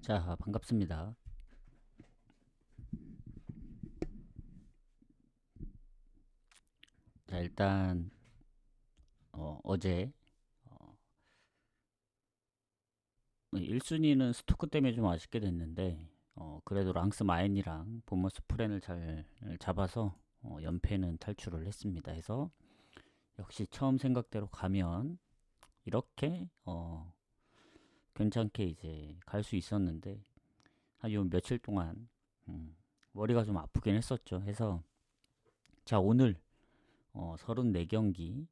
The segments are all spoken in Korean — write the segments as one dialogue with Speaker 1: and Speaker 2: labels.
Speaker 1: 자, 반갑습니다. 자, 일단 제 1순위는 스토크 때문에 좀 아쉽게 됐는데 그래도 랑스 마인이랑 보머스 프렌을 잘 잡아서 연패는 탈출을 했습니다. 해서 역시 처음 생각대로 가면 이렇게 괜찮게 이제 갈 수 있었는데 한 요 며칠 동안 머리가 좀 아프긴 했었죠. 해서 자, 오늘 34경기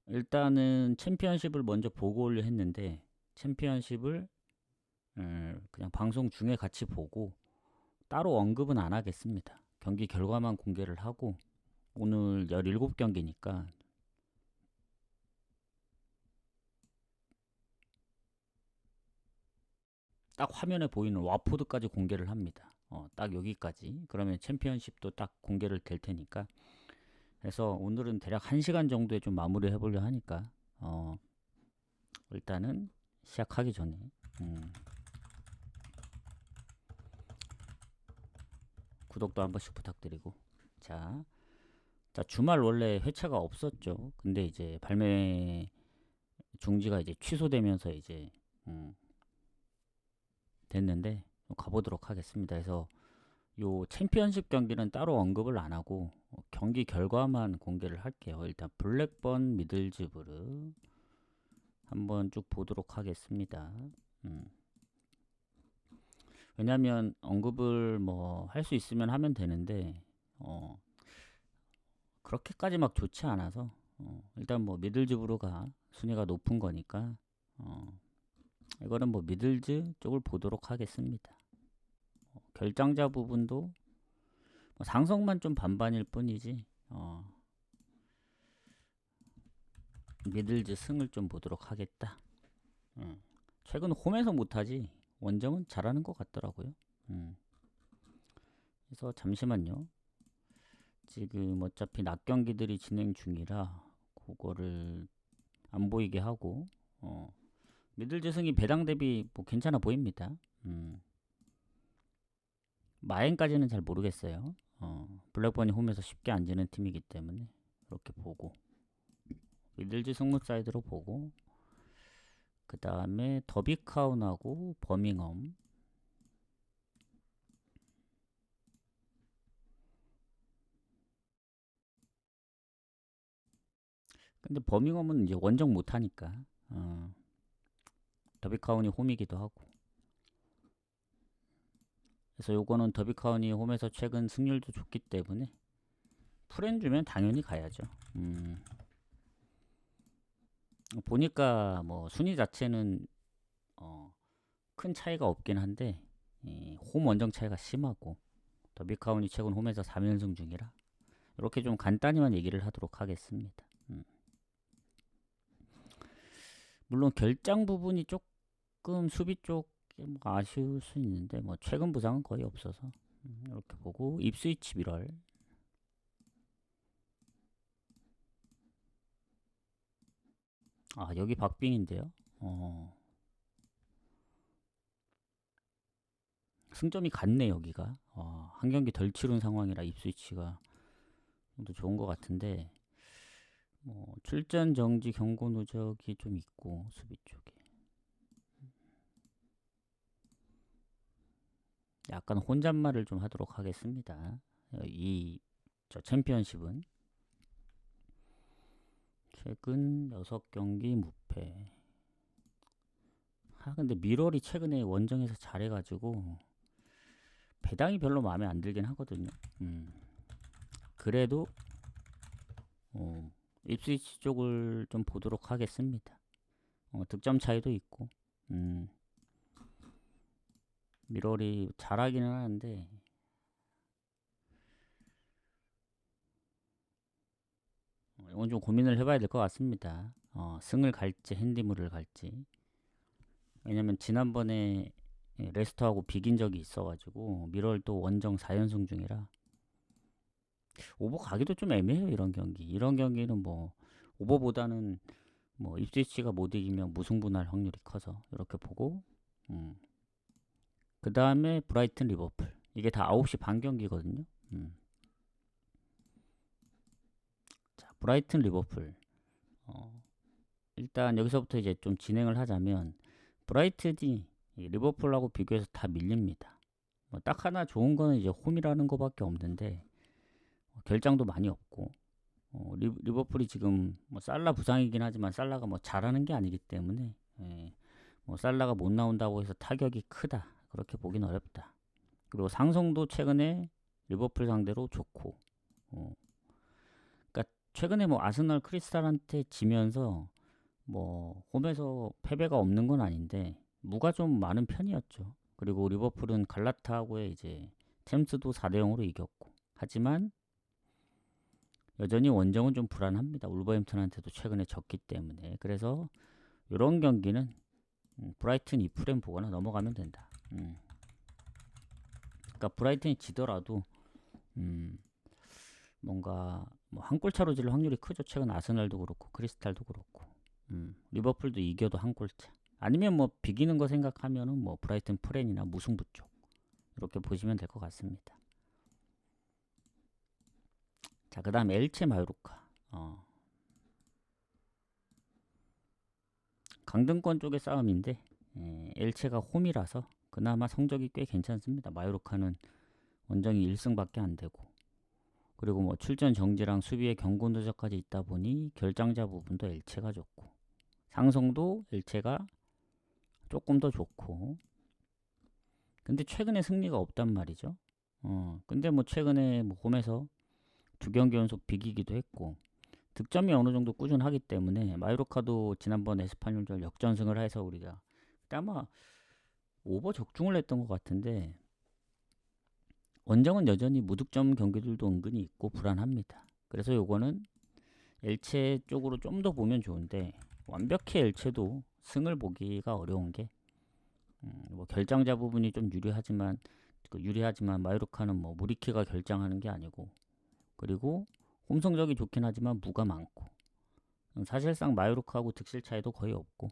Speaker 1: 일단은 챔피언십을 먼저 보고를 했는데 챔피언십을 그냥 방송 중에 같이 보고 따로 언급은 안 하겠습니다. 경기 결과만 공개를 하고 오늘 17경기니까 딱 화면에 보이는 와포드까지 공개를 합니다. 딱 여기까지. 그러면 챔피언십도 딱 공개를 될 테니까. 그래서 오늘은 대략 1시간 정도에 좀 마무리 해보려 하니까 일단은 시작하기 전에 구독도 한 번씩 부탁드리고 자, 주말 원래 회차가 없었죠. 근데 이제 발매 중지가 이제 취소되면서 이제 됐는데 가보도록 하겠습니다. 그래서 요 챔피언십 경기는 따로 언급을 안 하고 경기 결과만 공개를 할게요. 일단 블랙번 미들즈부르 한번 쭉 보도록 하겠습니다. 왜냐면 언급을 뭐 할 수 있으면 하면 되는데 그렇게까지 막 좋지 않아서 일단 뭐 미들즈부르가 순위가 높은 거니까 이거는 뭐 미들즈 쪽을 보도록 하겠습니다. 결장자 부분도 뭐 상성만 좀 반반일 뿐이지 미들즈 승을 좀 보도록 하겠다. 최근 홈에서 못하지 원정은 잘하는 것 같더라고요. 그래서 잠시만요. 지금 어차피 낮 경기들이 진행 중이라 그거를 안 보이게 하고 미들즈 승이 배당 대비 뭐 괜찮아 보입니다. 마엔까지는 잘 모르겠어요. 블랙번이 홈에서 쉽게 안 지는 팀이기 때문에 이렇게 보고 미들즈 승무 사이드로 보고 그 다음에 더비카운하고 버밍엄 근데 버밍엄은 이제 원정 못하니까 더비카운이 홈이기도 하고 그래서 요거는 더비카운이 홈에서 최근 승률도 좋기 때문에 프렌 주면 당연히 가야죠. 보니까 뭐 순위 자체는 큰 차이가 없긴 한데 홈 원정 차이가 심하고 더비카운이 최근 홈에서 3연승 중이라 이렇게 좀 간단히만 얘기를 하도록 하겠습니다. 물론 결장 부분이 조금 수비 쪽에 뭐 아쉬울 수 있는데 뭐 최근 부상은 거의 없어서 이렇게 보고 입스위치 미럴 여기 박빙인데요. 승점이 같네 여기가. 한 경기 덜 치른 상황이라 입스위치가 좀 더 좋은 것 같은데 출전 정지 경고 누적이 좀 있고 수비 쪽에 약간 혼잣말을 좀 하도록 하겠습니다. 저 챔피언십은 최근 6경기 무패. 근데 미럴이 최근에 원정에서 잘해가지고 배당이 별로 마음에 안 들긴 하거든요. 그래도 입스위치 쪽을 좀 보도록 하겠습니다. 득점 차이도 있고 미럴이 잘하기는 하는데 이건 좀 고민을 해봐야 될 것 같습니다. 승을 갈지 핸디물을 갈지. 왜냐면 지난번에 레스터하고 비긴 적이 있어가지고 미럴도 원정 4연승 중이라 오버 가기도 좀 애매해요. 이런 경기는 뭐 오버보다는 뭐 입스위치가 못 이기면 무승부 날 확률이 커서 이렇게 보고 그 다음에 브라이튼 리버풀. 이게 다 9시 반 경기거든요. 자, 브라이튼 리버풀. 일단 여기서부터 이제 좀 진행을 하자면 브라이튼이 리버풀하고 비교해서 다 밀립니다. 뭐 딱 하나 좋은 거는 이제 홈이라는 거밖에 없는데 결장도 많이 없고 리버풀이 지금 뭐 살라 부상이긴 하지만 살라가 뭐 잘하는 게 아니기 때문에 뭐 살라가 못 나온다고 해서 타격이 크다 그렇게 보긴 어렵다. 그리고 상성도 최근에 리버풀 상대로 좋고 그러니까 최근에 뭐 아스널 크리스탈한테 지면서 뭐 홈에서 패배가 없는 건 아닌데 무가 좀 많은 편이었죠. 그리고 리버풀은 갈라타하고의 이제 템스도 4대 0으로 이겼고 하지만 여전히 원정은 좀 불안합니다. 울버햄튼한테도 최근에 졌기 때문에. 그래서 이런 경기는 브라이튼 2프렘 보거나 넘어가면 된다. 그러니까 브라이튼이 지더라도 뭔가 뭐 한 골 차로 질 확률이 크죠. 최근 아스널도 그렇고 크리스탈도 그렇고 리버풀도 이겨도 한 골차. 아니면 뭐 비기는 거 생각하면은 뭐 브라이튼 프렌이나 무승부 쪽 이렇게 보시면 될 것 같습니다. 자, 그 다음 엘체 마요르카. 강등권 쪽의 싸움인데 엘체가 홈이라서 그나마 성적이 꽤 괜찮습니다. 마요르카는 원정이 1승밖에 안 되고 그리고 뭐 출전 정지랑 수비의 경고 누적까지 있다 보니 결장자 부분도 엘체가 좋고 상성도 엘체가 조금 더 좋고 근데 최근에 승리가 없단 말이죠. 근데 뭐 최근에 뭐 홈에서 2경기 연속 비기기도 했고 득점이 어느 정도 꾸준하기 때문에 마요르카도 지난번 에스파뇰전 역전승을 해서 우리가 아마 오버 적중을 했던 것 같은데 원정은 여전히 무득점 경기들도 은근히 있고 불안합니다. 그래서 요거는 엘체 쪽으로 좀 더 보면 좋은데 완벽히 엘체도 승을 보기가 어려운 게 뭐 결장자 부분이 좀 유리하지만 마요르카는 뭐 무리키가 결장하는 게 아니고 그리고 홈 성적이 좋긴 하지만 무가 많고 사실상 마요르카하고 득실 차이도 거의 없고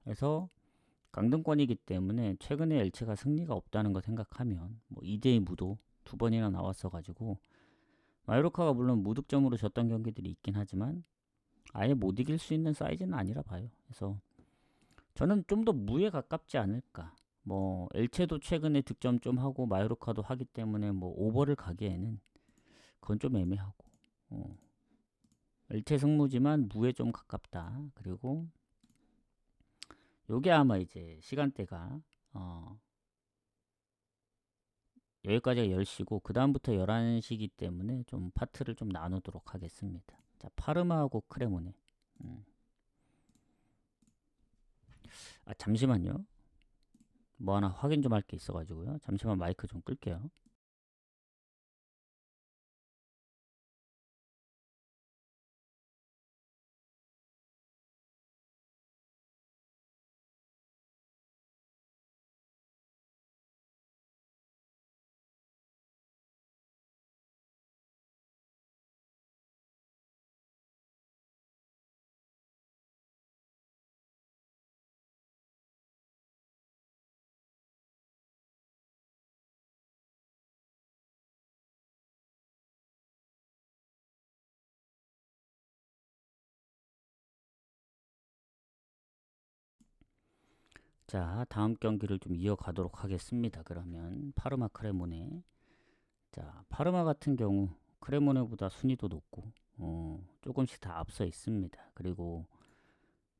Speaker 1: 그래서 강등권이기 때문에 최근에 엘체가 승리가 없다는 거 생각하면 뭐 2대2 무도 2번이나 나왔어가지고 마요르카가 물론 무득점으로 졌던 경기들이 있긴 하지만 아예 못 이길 수 있는 사이즈는 아니라 봐요. 그래서 저는 좀 더 무에 가깝지 않을까. 뭐 엘체도 최근에 득점 좀 하고 마요르카도 하기 때문에 뭐 오버를 가기에는 그건 좀 애매하고 엘체 승무지만 무에 좀 가깝다. 그리고 요게 아마 이제 시간대가 여기까지가 10시고 그 다음부터 11시기 때문에 좀 파트를 좀 나누도록 하겠습니다. 자, 파르마하고 크레모네. 잠시만요. 뭐 하나 확인 좀 할 게 있어가지고요. 잠시만 마이크 좀 끌게요. 자, 다음 경기를 좀 이어가도록 하겠습니다. 그러면 파르마 크레모네. 자, 파르마 같은 경우 크레모네보다 순위도 높고 조금씩 다 앞서 있습니다. 그리고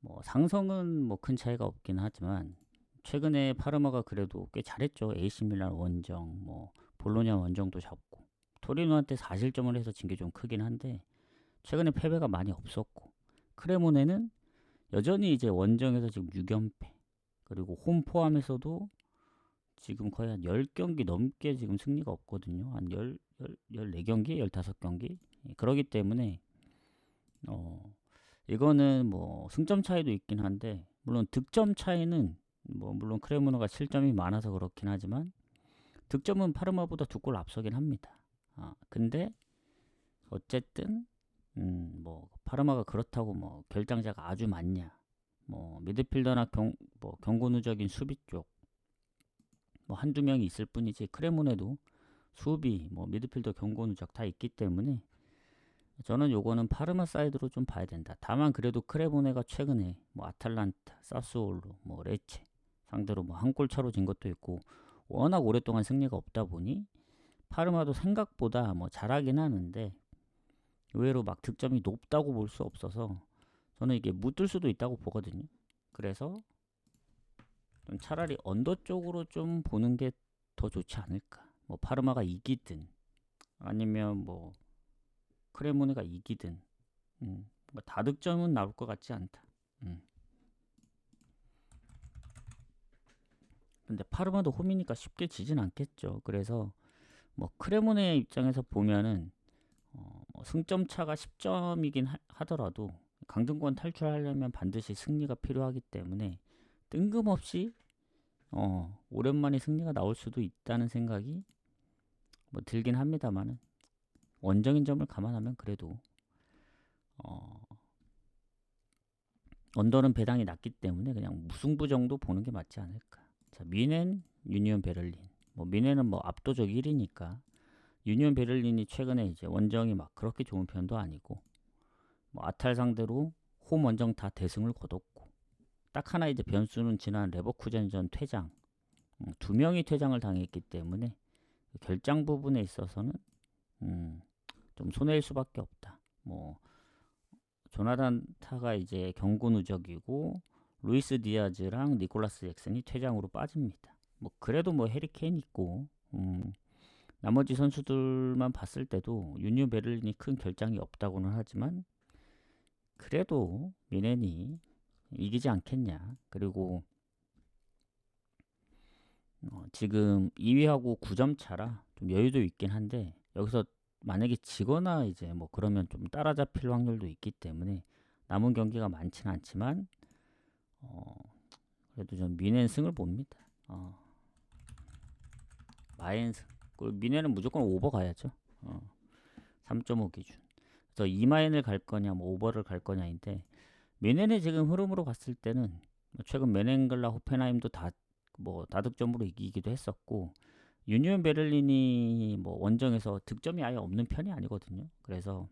Speaker 1: 뭐 상성은 뭐 큰 차이가 없긴 하지만 최근에 파르마가 그래도 꽤 잘했죠. AC 밀란 원정, 뭐 볼로냐 원정도 잡고 토리노한테 4실점을 해서 진 게 좀 크긴 한데 최근에 패배가 많이 없었고 크레모네는 여전히 이제 원정에서 지금 6연패 그리고 홈 포함해서도 지금 거의 한 10경기 넘게 지금 승리가 없거든요. 한 14경기, 15경기. 그러기 때문에 이거는 뭐 승점 차이도 있긴 한데 물론 득점 차이는 뭐 물론 크레모노가 실점이 많아서 그렇긴 하지만 득점은 파르마보다 2골 앞서긴 합니다. 근데 어쨌든 뭐 파르마가 그렇다고 뭐 결장자가 아주 많냐 뭐 미드필더나 뭐 경고 누적인 수비 쪽 뭐 한두 명이 있을 뿐이지 크레몬에도 수비, 뭐 미드필더 경고 누적 다 있기 때문에 저는 요거는 파르마 사이드로 좀 봐야 된다. 다만 그래도 크레모네가 최근에 뭐 아탈란타, 사스올로, 뭐 레체 상대로 뭐 한 골 차로 진 것도 있고 워낙 오랫동안 승리가 없다 보니 파르마도 생각보다 뭐 잘하긴 하는데 의외로 막 득점이 높다고 볼 수 없어서 저는 이게 묻을 수도 있다고 보거든요. 그래서 좀 차라리 언더 쪽으로 좀 보는 게 더 좋지 않을까. 뭐 파르마가 이기든 아니면 뭐 크레모네가 이기든 뭐 다득점은 나올 것 같지 않다. 근데 파르마도 홈이니까 쉽게 지진 않겠죠. 그래서 뭐 크레모네 입장에서 보면은 뭐 승점 차가 10점이긴 하더라도 강등권 탈출하려면 반드시 승리가 필요하기 때문에 뜬금없이 오랜만에 승리가 나올 수도 있다는 생각이 뭐 들긴 합니다만은 원정인 점을 감안하면 그래도 언더는 배당이 낮기 때문에 그냥 무승부 정도 보는 게 맞지 않을까. 자, 뮌헨, 유니온 베를린. 뭐 뮌헨은 뭐 압도적 1위니까 유니온 베를린이 최근에 이제 원정이 막 그렇게 좋은 편도 아니고 뭐 아탈 상대로 홈 원정 다 대승을 거뒀고 딱 하나 이제 변수는 지난 레버쿠젠전 퇴장 두 명이 퇴장을 당했기 때문에 결장 부분에 있어서는 좀 손해일 수밖에 없다. 뭐 조나단 타가 이제 경고 누적이고 루이스 디아즈랑 니콜라스 잭슨이 퇴장으로 빠집니다. 뭐 그래도 뭐 해리 케인 있고 나머지 선수들만 봤을 때도 유니온 베를린이 큰 결장이 없다고는 하지만 그래도 뮌헨이 이기지 않겠냐. 그리고 지금 2위하고 9점 차라 좀 여유도 있긴 한데 여기서 만약에 지거나 이제 뭐 그러면 좀 따라잡힐 확률도 있기 때문에 남은 경기가 많지는 않지만 그래도 좀 뮌헨 승을 봅니다. 마엔승. 뮌헨은 무조건 오버 가야죠. 3.5 기준. 그래서 이마엔을 갈 거냐, 뭐 오버를 갈 거냐인데 뮌헨의 지금 흐름으로 봤을 때는 최근 메넨글라 호펜하임도 다 뭐 다득점으로 이기기도 했었고 유니온 베를린이 뭐 원정에서 득점이 아예 없는 편이 아니거든요. 그래서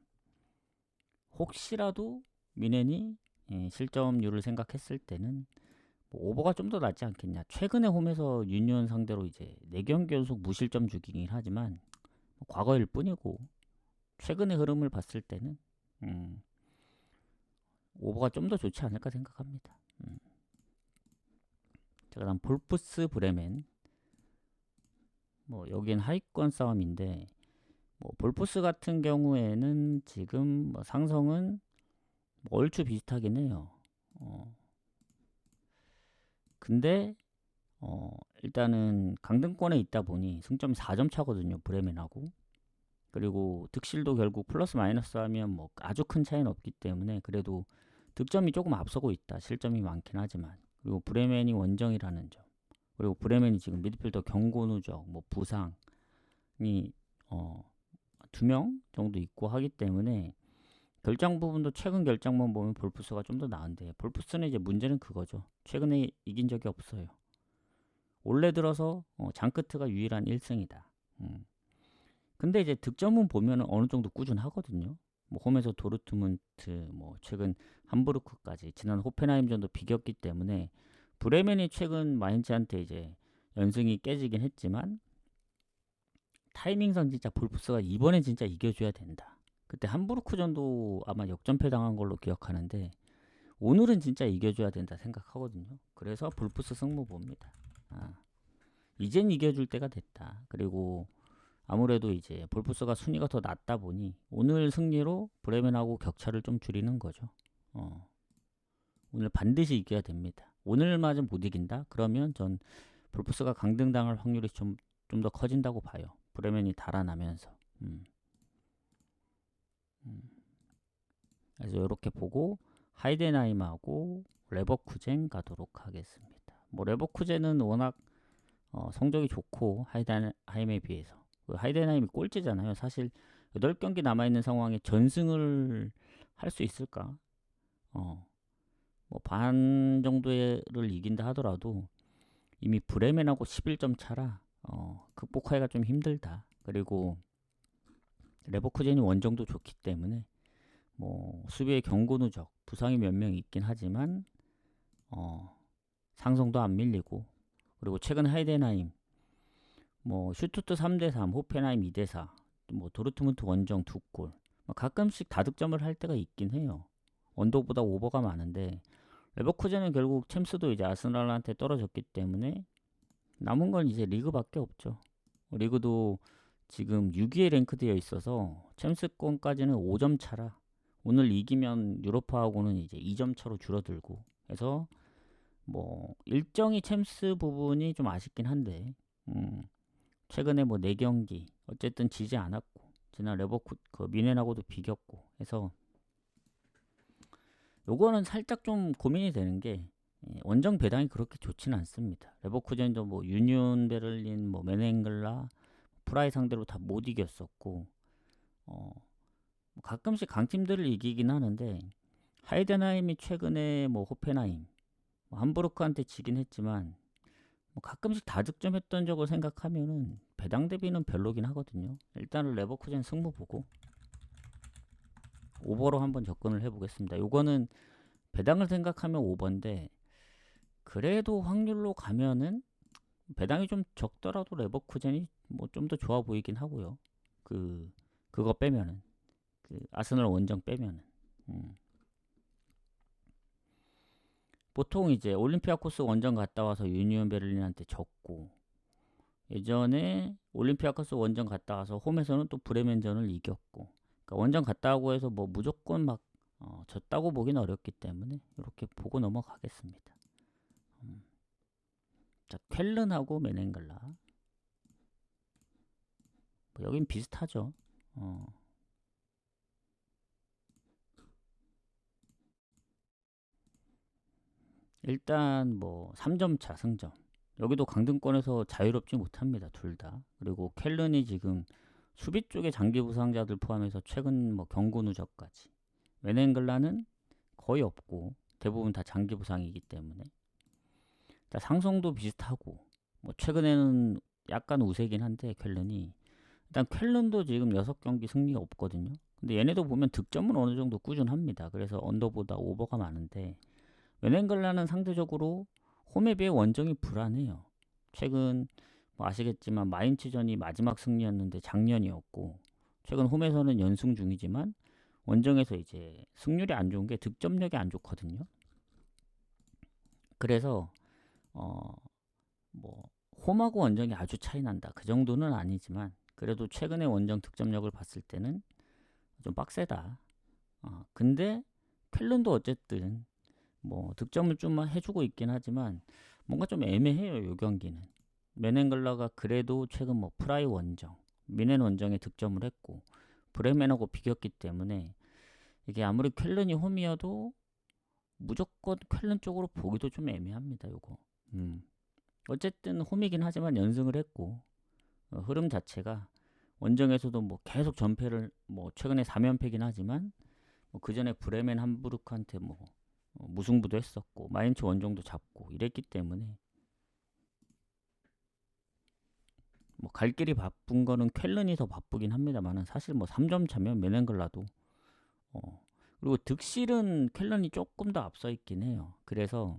Speaker 1: 혹시라도 뮌헨이 실점률을 생각했을 때는 뭐 오버가 좀 더 낫지 않겠냐. 최근에 홈에서 유니온 상대로 이제 4경기 연속 무실점 주기긴 하지만 뭐 과거일 뿐이고 최근의 흐름을 봤을 때는 오버가 좀 더 좋지 않을까 생각합니다. 자, 그다음 볼프스 브레멘. 뭐 여긴 하위권 싸움인데 뭐 볼프스 같은 경우에는 지금 뭐 상성은 뭐 얼추 비슷하긴 해요. 근데 일단은 강등권에 있다 보니 승점이 4점 차거든요. 브레멘하고. 그리고 득실도 결국 플러스 마이너스 하면 뭐 아주 큰 차이는 없기 때문에 그래도 득점이 조금 앞서고 있다. 실점이 많긴 하지만. 그리고 브레멘이 원정이라는 점. 그리고 브레멘이 지금 미드필더 경고 누적, 뭐 부상이 2명 정도 있고 하기 때문에 결장 부분도 최근 결장만 보면 볼프스가 좀 더 나은데 볼프스는 이제 문제는 그거죠. 최근에 이긴 적이 없어요. 올해 들어서 장크트가 유일한 1승이다. 근데 이제 득점은 보면 어느 정도 꾸준하거든요. 뭐 홈에서 도르트문트, 뭐 최근 함부르크까지 지난 호펜하임전도 비겼기 때문에 브레멘이 최근 마인츠한테 이제 연승이 깨지긴 했지만 타이밍상 진짜 볼프스가 이번엔 진짜 이겨줘야 된다. 그때 함부르크전도 아마 역전패 당한 걸로 기억하는데 오늘은 진짜 이겨줘야 된다 생각하거든요. 그래서 볼프스 승부 봅니다. 이젠 이겨줄 때가 됐다. 그리고 아무래도 이제 볼프스가 순위가 더 낮다 보니 오늘 승리로 브레멘하고 격차를 좀 줄이는 거죠. 오늘 반드시 이겨야 됩니다. 오늘마저 못 이긴다? 그러면 전 볼프스가 강등당할 확률이 좀 더 커진다고 봐요. 브레멘이 달아나면서. 그래서 이렇게 보고 하이덴하임하고 레버쿠젠 가도록 하겠습니다. 뭐 레버쿠젠은 워낙 성적이 좋고 하이덴하임에 비해서 하이덴하임이 꼴찌잖아요. 사실 8경기 남아있는 상황에 전승을 할 수 있을까? 뭐 반 정도를 이긴다 하더라도 이미 브레멘하고 11점 차라 극복하기가 좀 힘들다. 그리고 레버쿠젠이 원정도 좋기 때문에 뭐 수비의 경고 누적 부상이 몇 명 있긴 하지만 상성도 안 밀리고, 그리고 최근 하이덴하임 뭐 슈투트 3대3, 호펜하임 2대4, 뭐 도르트문트 원정 2골, 가끔씩 다득점을 할 때가 있긴 해요. 언더보다 오버가 많은데 레버쿠젠은 결국 챔스도 이제 아스날한테 떨어졌기 때문에 남은 건 이제 리그밖에 없죠. 리그도 지금 6위에 랭크되어 있어서 챔스권까지는 5점 차라 오늘 이기면 유로파하고는 이제 2점 차로 줄어들고 해서 뭐 일정이 챔스 부분이 좀 아쉽긴 한데 최근에 뭐 4경기 어쨌든 지지 않았고 지난 미넨하고도 비겼고 해서 요거는 살짝 좀 고민이 되는 게 원정 배당이 그렇게 좋지는 않습니다. 레버쿠젠도 뭐 유니온 베를린, 뭐 메넨글라, 프라이 상대로 다 못 이겼었고 가끔씩 강팀들을 이기긴 하는데 하이덴하임이 최근에 뭐 호펜하임, 뭐 함부르크한테 지긴 했지만 뭐 가끔씩 다득점했던 적을 생각하면은 배당 대비는 별로긴 하거든요. 일단은 레버쿠젠 승부 보고 오버로 한번 접근을 해보겠습니다. 요거는 배당을 생각하면 오버인데 그래도 확률로 가면은 배당이 좀 적더라도 레버쿠젠이 뭐 좀 더 좋아 보이긴 하고요. 그거 빼면은 아스널 원정 빼면은 보통 이제 올림피아코스 원정 갔다 와서 유니온 베를린한테 졌고 예전에 올림피아코스 원정 갔다 와서 홈에서는 또 브레멘전을 이겼고, 그러니까 원정 갔다 오고 해서 뭐 무조건 막 졌다고 보긴 어렵기 때문에 이렇게 보고 넘어가겠습니다. 자, 쾰른하고 메넨글라 뭐 여긴 비슷하죠. 일단 뭐 3점 차 승점. 여기도 강등권에서 자유롭지 못합니다. 둘 다. 그리고 켈른이 지금 수비 쪽에 장기 부상자들 포함해서 최근 뭐 경고 누적까지. 메넨글라는 거의 없고 대부분 다 장기 부상이기 때문에. 자, 상성도 비슷하고 뭐 최근에는 약간 우세긴 한데 켈른이 일단 켈른도 지금 6경기 승리가 없거든요. 근데 얘네도 보면 득점은 어느 정도 꾸준합니다. 그래서 언더보다 오버가 많은데 메넨글라는 상대적으로 홈에 비해 원정이 불안해요. 최근 뭐 아시겠지만 마인츠전이 마지막 승리였는데 작년이었고 최근 홈에서는 연승 중이지만 원정에서 이제 승률이 안 좋은 게 득점력이 안 좋거든요. 그래서 뭐 홈하고 원정이 아주 차이 난다 그 정도는 아니지만 그래도 최근에 원정 득점력을 봤을 때는 좀 빡세다. 근데 쾰른도 어쨌든 뭐 득점을 좀 해주고 있긴 하지만 뭔가 좀 애매해요. 요 경기는 메넨글라가 그래도 최근 뭐 프라이 원정, 미넨 원정에 득점을 했고 브레멘하고 비겼기 때문에 이게 아무리 쾰른이 홈이어도 무조건 쾰른 쪽으로 보기도 좀 애매합니다. 요거 어쨌든 홈이긴 하지만 연승을 했고 흐름 자체가 원정에서도 뭐 계속 전패를 뭐 최근에 3연패긴 하지만 그 전에 브레멘 함부르크한테 뭐 무승부도 했었고 마인츠 원정도 잡고 이랬기 때문에 뭐 갈 길이 바쁜 거는 쾰른이 더 바쁘긴 합니다만은 사실 뭐 3점 차면 메넨글라도 그리고 득실은 쾰른이 조금 더 앞서 있긴 해요. 그래서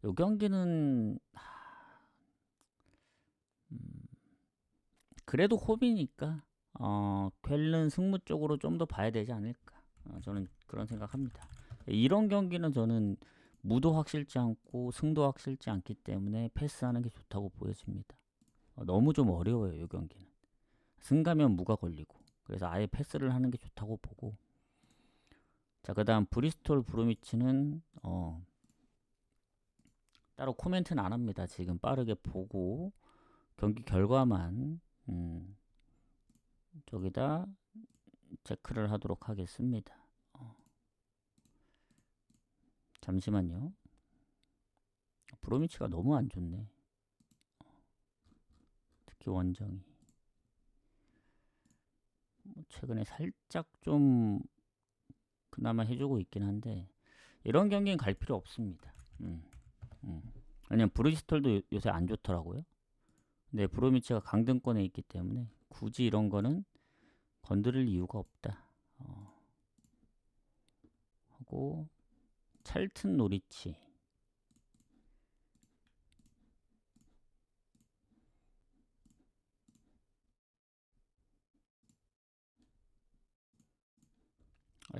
Speaker 1: 요 경기는 그래도 홈이니까 쾰른 승무 쪽으로 좀 더 봐야 되지 않을까 저는 그런 생각합니다. 이런 경기는 저는 무도 확실치 않고 승도 확실치 않기 때문에 패스하는 게 좋다고 보여집니다. 너무 좀 어려워요. 이 경기는 승 가면 무가 걸리고 그래서 아예 패스를 하는 게 좋다고 보고, 자, 그 다음 브리스톨 브로미치는 따로 코멘트는 안 합니다. 지금 빠르게 보고 경기 결과만 저기다 체크를 하도록 하겠습니다. 잠시만요. 브로미치가 너무 안 좋네. 특히 원정이 최근에 살짝 좀 그나마 해주고 있긴 한데 이런 경기는 갈 필요 없습니다. 음. 왜냐면 브리스톨도 요새 안 좋더라고요. 근데 브로미치가 강등권에 있기 때문에 굳이 이런 거는 건드릴 이유가 없다. 하고 찰튼 노리치.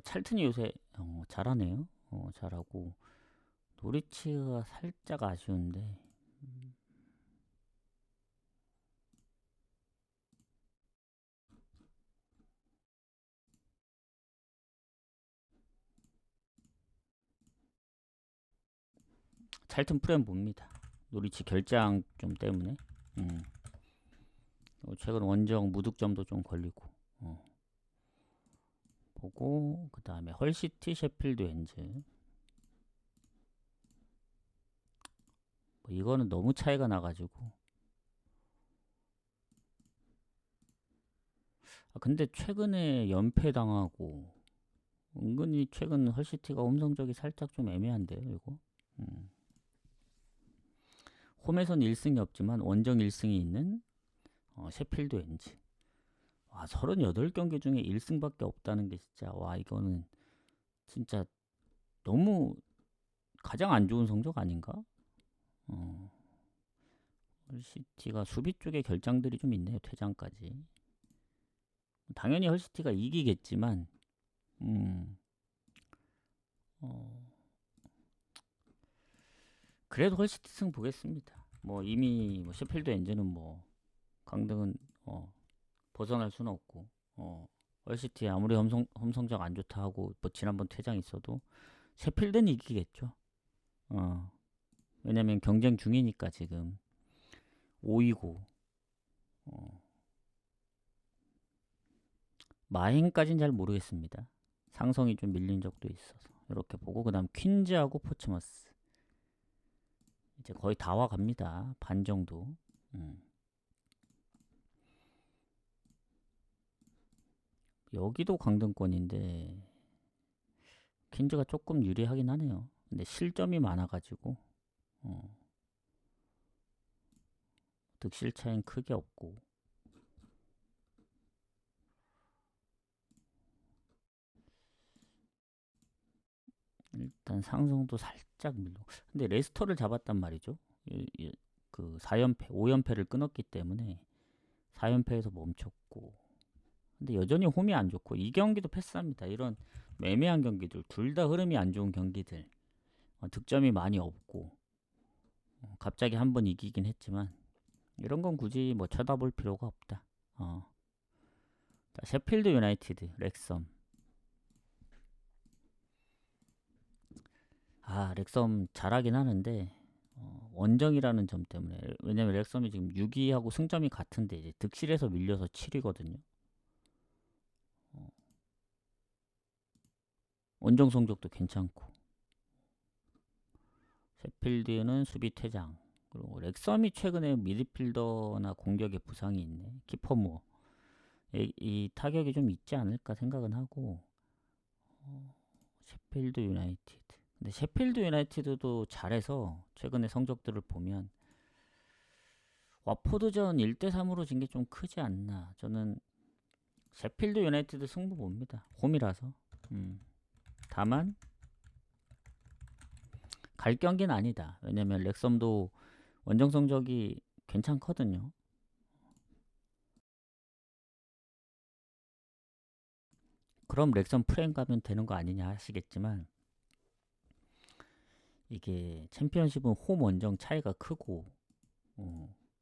Speaker 1: 찰튼이 요새 잘하네요. 잘하고 노리치가 살짝 아쉬운데 찰튼 프레임 봅니다. 노리치 결장 좀 때문에 최근 원정 무득점도 좀 걸리고 보고 그 다음에 헐시티 셰필드 웬즈 뭐 이거는 너무 차이가 나가지고 근데 최근에 연패 당하고 은근히 최근 헐시티가 홈 성적이 살짝 좀 애매한데요 이거 홈에선 1승이 없지만 원정 1승이 있는 셰필드 웬즈 와 38경기 중에 1승밖에 없다는 게 진짜 와 이거는 진짜 너무 가장 안 좋은 성적 아닌가? 헐시티가 수비 쪽에 결장들이 좀 있네요. 퇴장까지. 당연히 헐시티가 이기겠지만 그래도 헐시티 승 보겠습니다. 뭐 이미 뭐 셰필드 엔저는 뭐 강등은 벗어날 수는 없고 헐시티 아무리 홈성적 안 좋다 하고 뭐 지난번 퇴장 있어도 셰필드는 이기겠죠. 왜냐면 경쟁 중이니까 지금 5위고 마행까지는 잘 모르겠습니다. 상성이 좀 밀린 적도 있어서 이렇게 보고 그 다음 퀸즈하고 포츠머스 이제 거의 다 와갑니다. 반 정도. 여기도 강등권인데 퀸즈가 조금 유리하긴 하네요. 근데 실점이 많아가지고 득실 차이는 크게 없고 일단 상성도 살짝 밀고 근데 레스터를 잡았단 말이죠. 그 4연패, 5연패를 끊었기 때문에 4연패에서 멈췄고 근데 여전히 홈이 안 좋고 이 경기도 패스합니다. 이런 애매한 경기들 둘 다 흐름이 안 좋은 경기들 득점이 많이 없고 갑자기 한번 이기긴 했지만 이런 건 굳이 뭐 쳐다볼 필요가 없다. 자, 셰필드 유나이티드 렉섬 렉섬 잘하긴 하는데 원정이라는 점 때문에 왜냐면 렉섬이 지금 6위하고 승점이 같은데 이제 득실에서 밀려서 7위거든요. 원정 성적도 괜찮고 셰필드는 수비 퇴장 그리고 렉섬이 최근에 미드필더나 공격에 부상이 있네. 키퍼 뭐 이 타격이 좀 있지 않을까 생각은 하고 셰필드 유나이티드 근데 셰필드 유나이티드도 잘해서 최근에 성적들을 보면 와포드전 1대3으로 진 게 좀 크지 않나. 저는 셰필드 유나이티드 승부 봅니다. 홈이라서. 다만 갈 경기는 아니다. 왜냐면 렉섬도 원정 성적이 괜찮거든요. 그럼 렉섬 프레임 가면 되는 거 아니냐 하시겠지만 이게 챔피언십은 홈 원정 차이가 크고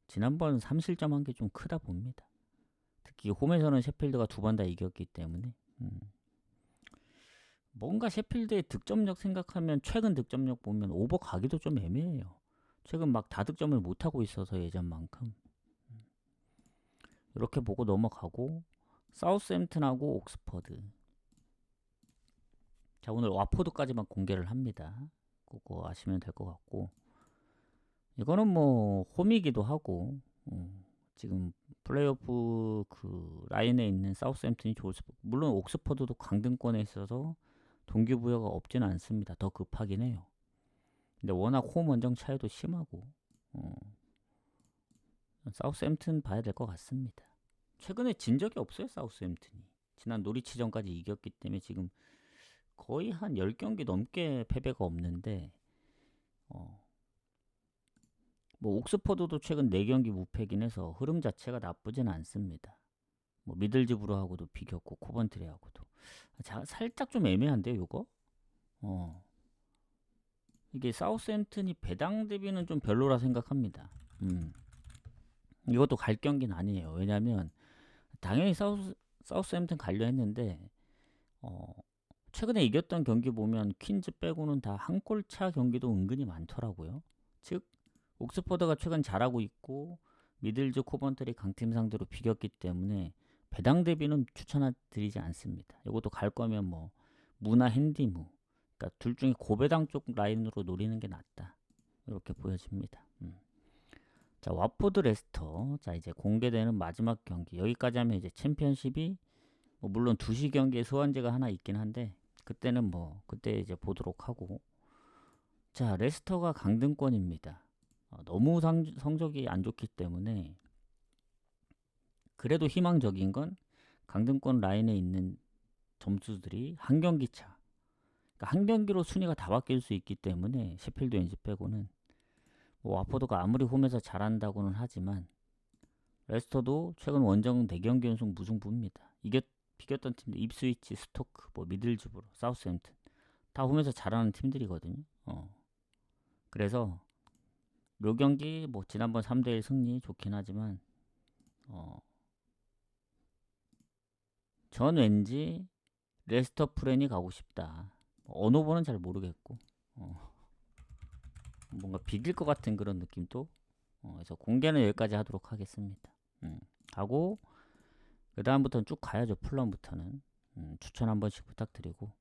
Speaker 1: 지난번 3실점 한 게 좀 크다 봅니다. 특히 홈에서는 셰필드가 두 번 다 이겼기 때문에 뭔가 셰필드의 득점력 생각하면 최근 득점력 보면 오버 가기도 좀 애매해요. 최근 막 다득점을 못하고 있어서 예전만큼 이렇게 보고 넘어가고 사우스햄튼하고 옥스퍼드 자 오늘 와포드까지만 공개를 합니다. 그거 아시면 될 것 같고 이거는 뭐 홈이기도 하고 지금 플레이오프 그 라인에 있는 사우스햄튼이 좋을 수 물론 옥스퍼드도 강등권에 있어서 동기부여가 없지는 않습니다. 더 급하긴 해요. 근데 워낙 홈 원정 차이도 심하고 사우스햄튼 봐야 될 것 같습니다. 최근에 진 적이 없어요. 사우스햄튼이 지난 노리치전까지 이겼기 때문에 지금 거의 한 10경기 넘게 패배가 없는데 뭐 옥스퍼드도 최근 4경기 무패긴 해서 흐름 자체가 나쁘진 않습니다. 뭐 미들즈브로하고도 비겼고 코번트리하고도 살짝 좀 애매한데요 요거. 이게 사우스햄튼이 배당 대비는 좀 별로라 생각합니다. 이것도 갈 경기는 아니에요. 왜냐면 당연히 사우스햄튼 가려 했는데 최근에 이겼던 경기 보면 퀸즈 빼고는 다 한 골차 경기도 은근히 많더라고요. 즉 옥스퍼드가 최근 잘하고 있고 미들즈 코번트리 강팀 상대로 비겼기 때문에 배당 대비는 추천드리지 않습니다. 이것도 갈 거면 뭐 무나 핸디무, 그러니까 둘 중에 고배당 쪽 라인으로 노리는 게 낫다. 이렇게 보여집니다. 자, watford 레스터. 자, 이제 공개되는 마지막 경기. 여기까지 하면 이제 챔피언십이 뭐 물론 2시 경기에 소환제가 하나 있긴 한데 그때는 뭐 그때 이제 보도록 하고. 자, 레스터가 강등권입니다. 너무 성적이 안 좋기 때문에 그래도 희망적인 건 강등권 라인에 있는 점수들이 한 경기 차. 그러니까 한 경기로 순위가 다 바뀔 수 있기 때문에 셰필드 왠지 빼고는 뭐 와포드가 아무리 홈에서 잘한다고는 하지만 레스터도 최근 원정 4경기 연속 무승부입니다. 비겼던 팀들 입스위치, 스토크, 뭐 미들즈브로, 사우스햄튼 다 홈에서 잘하는 팀들이거든요. 그래서 요 경기 뭐 지난번 3대1 승리 좋긴 하지만 전 왠지 레스터 프렌이 가고 싶다. 어느 번은 잘 모르겠고 뭔가 비길 것 같은 그런 느낌도 그래서 공개는 여기까지 하도록 하겠습니다. 하고 그 다음부터는 쭉 가야죠. 풀럼부터는 추천 한 번씩 부탁드리고.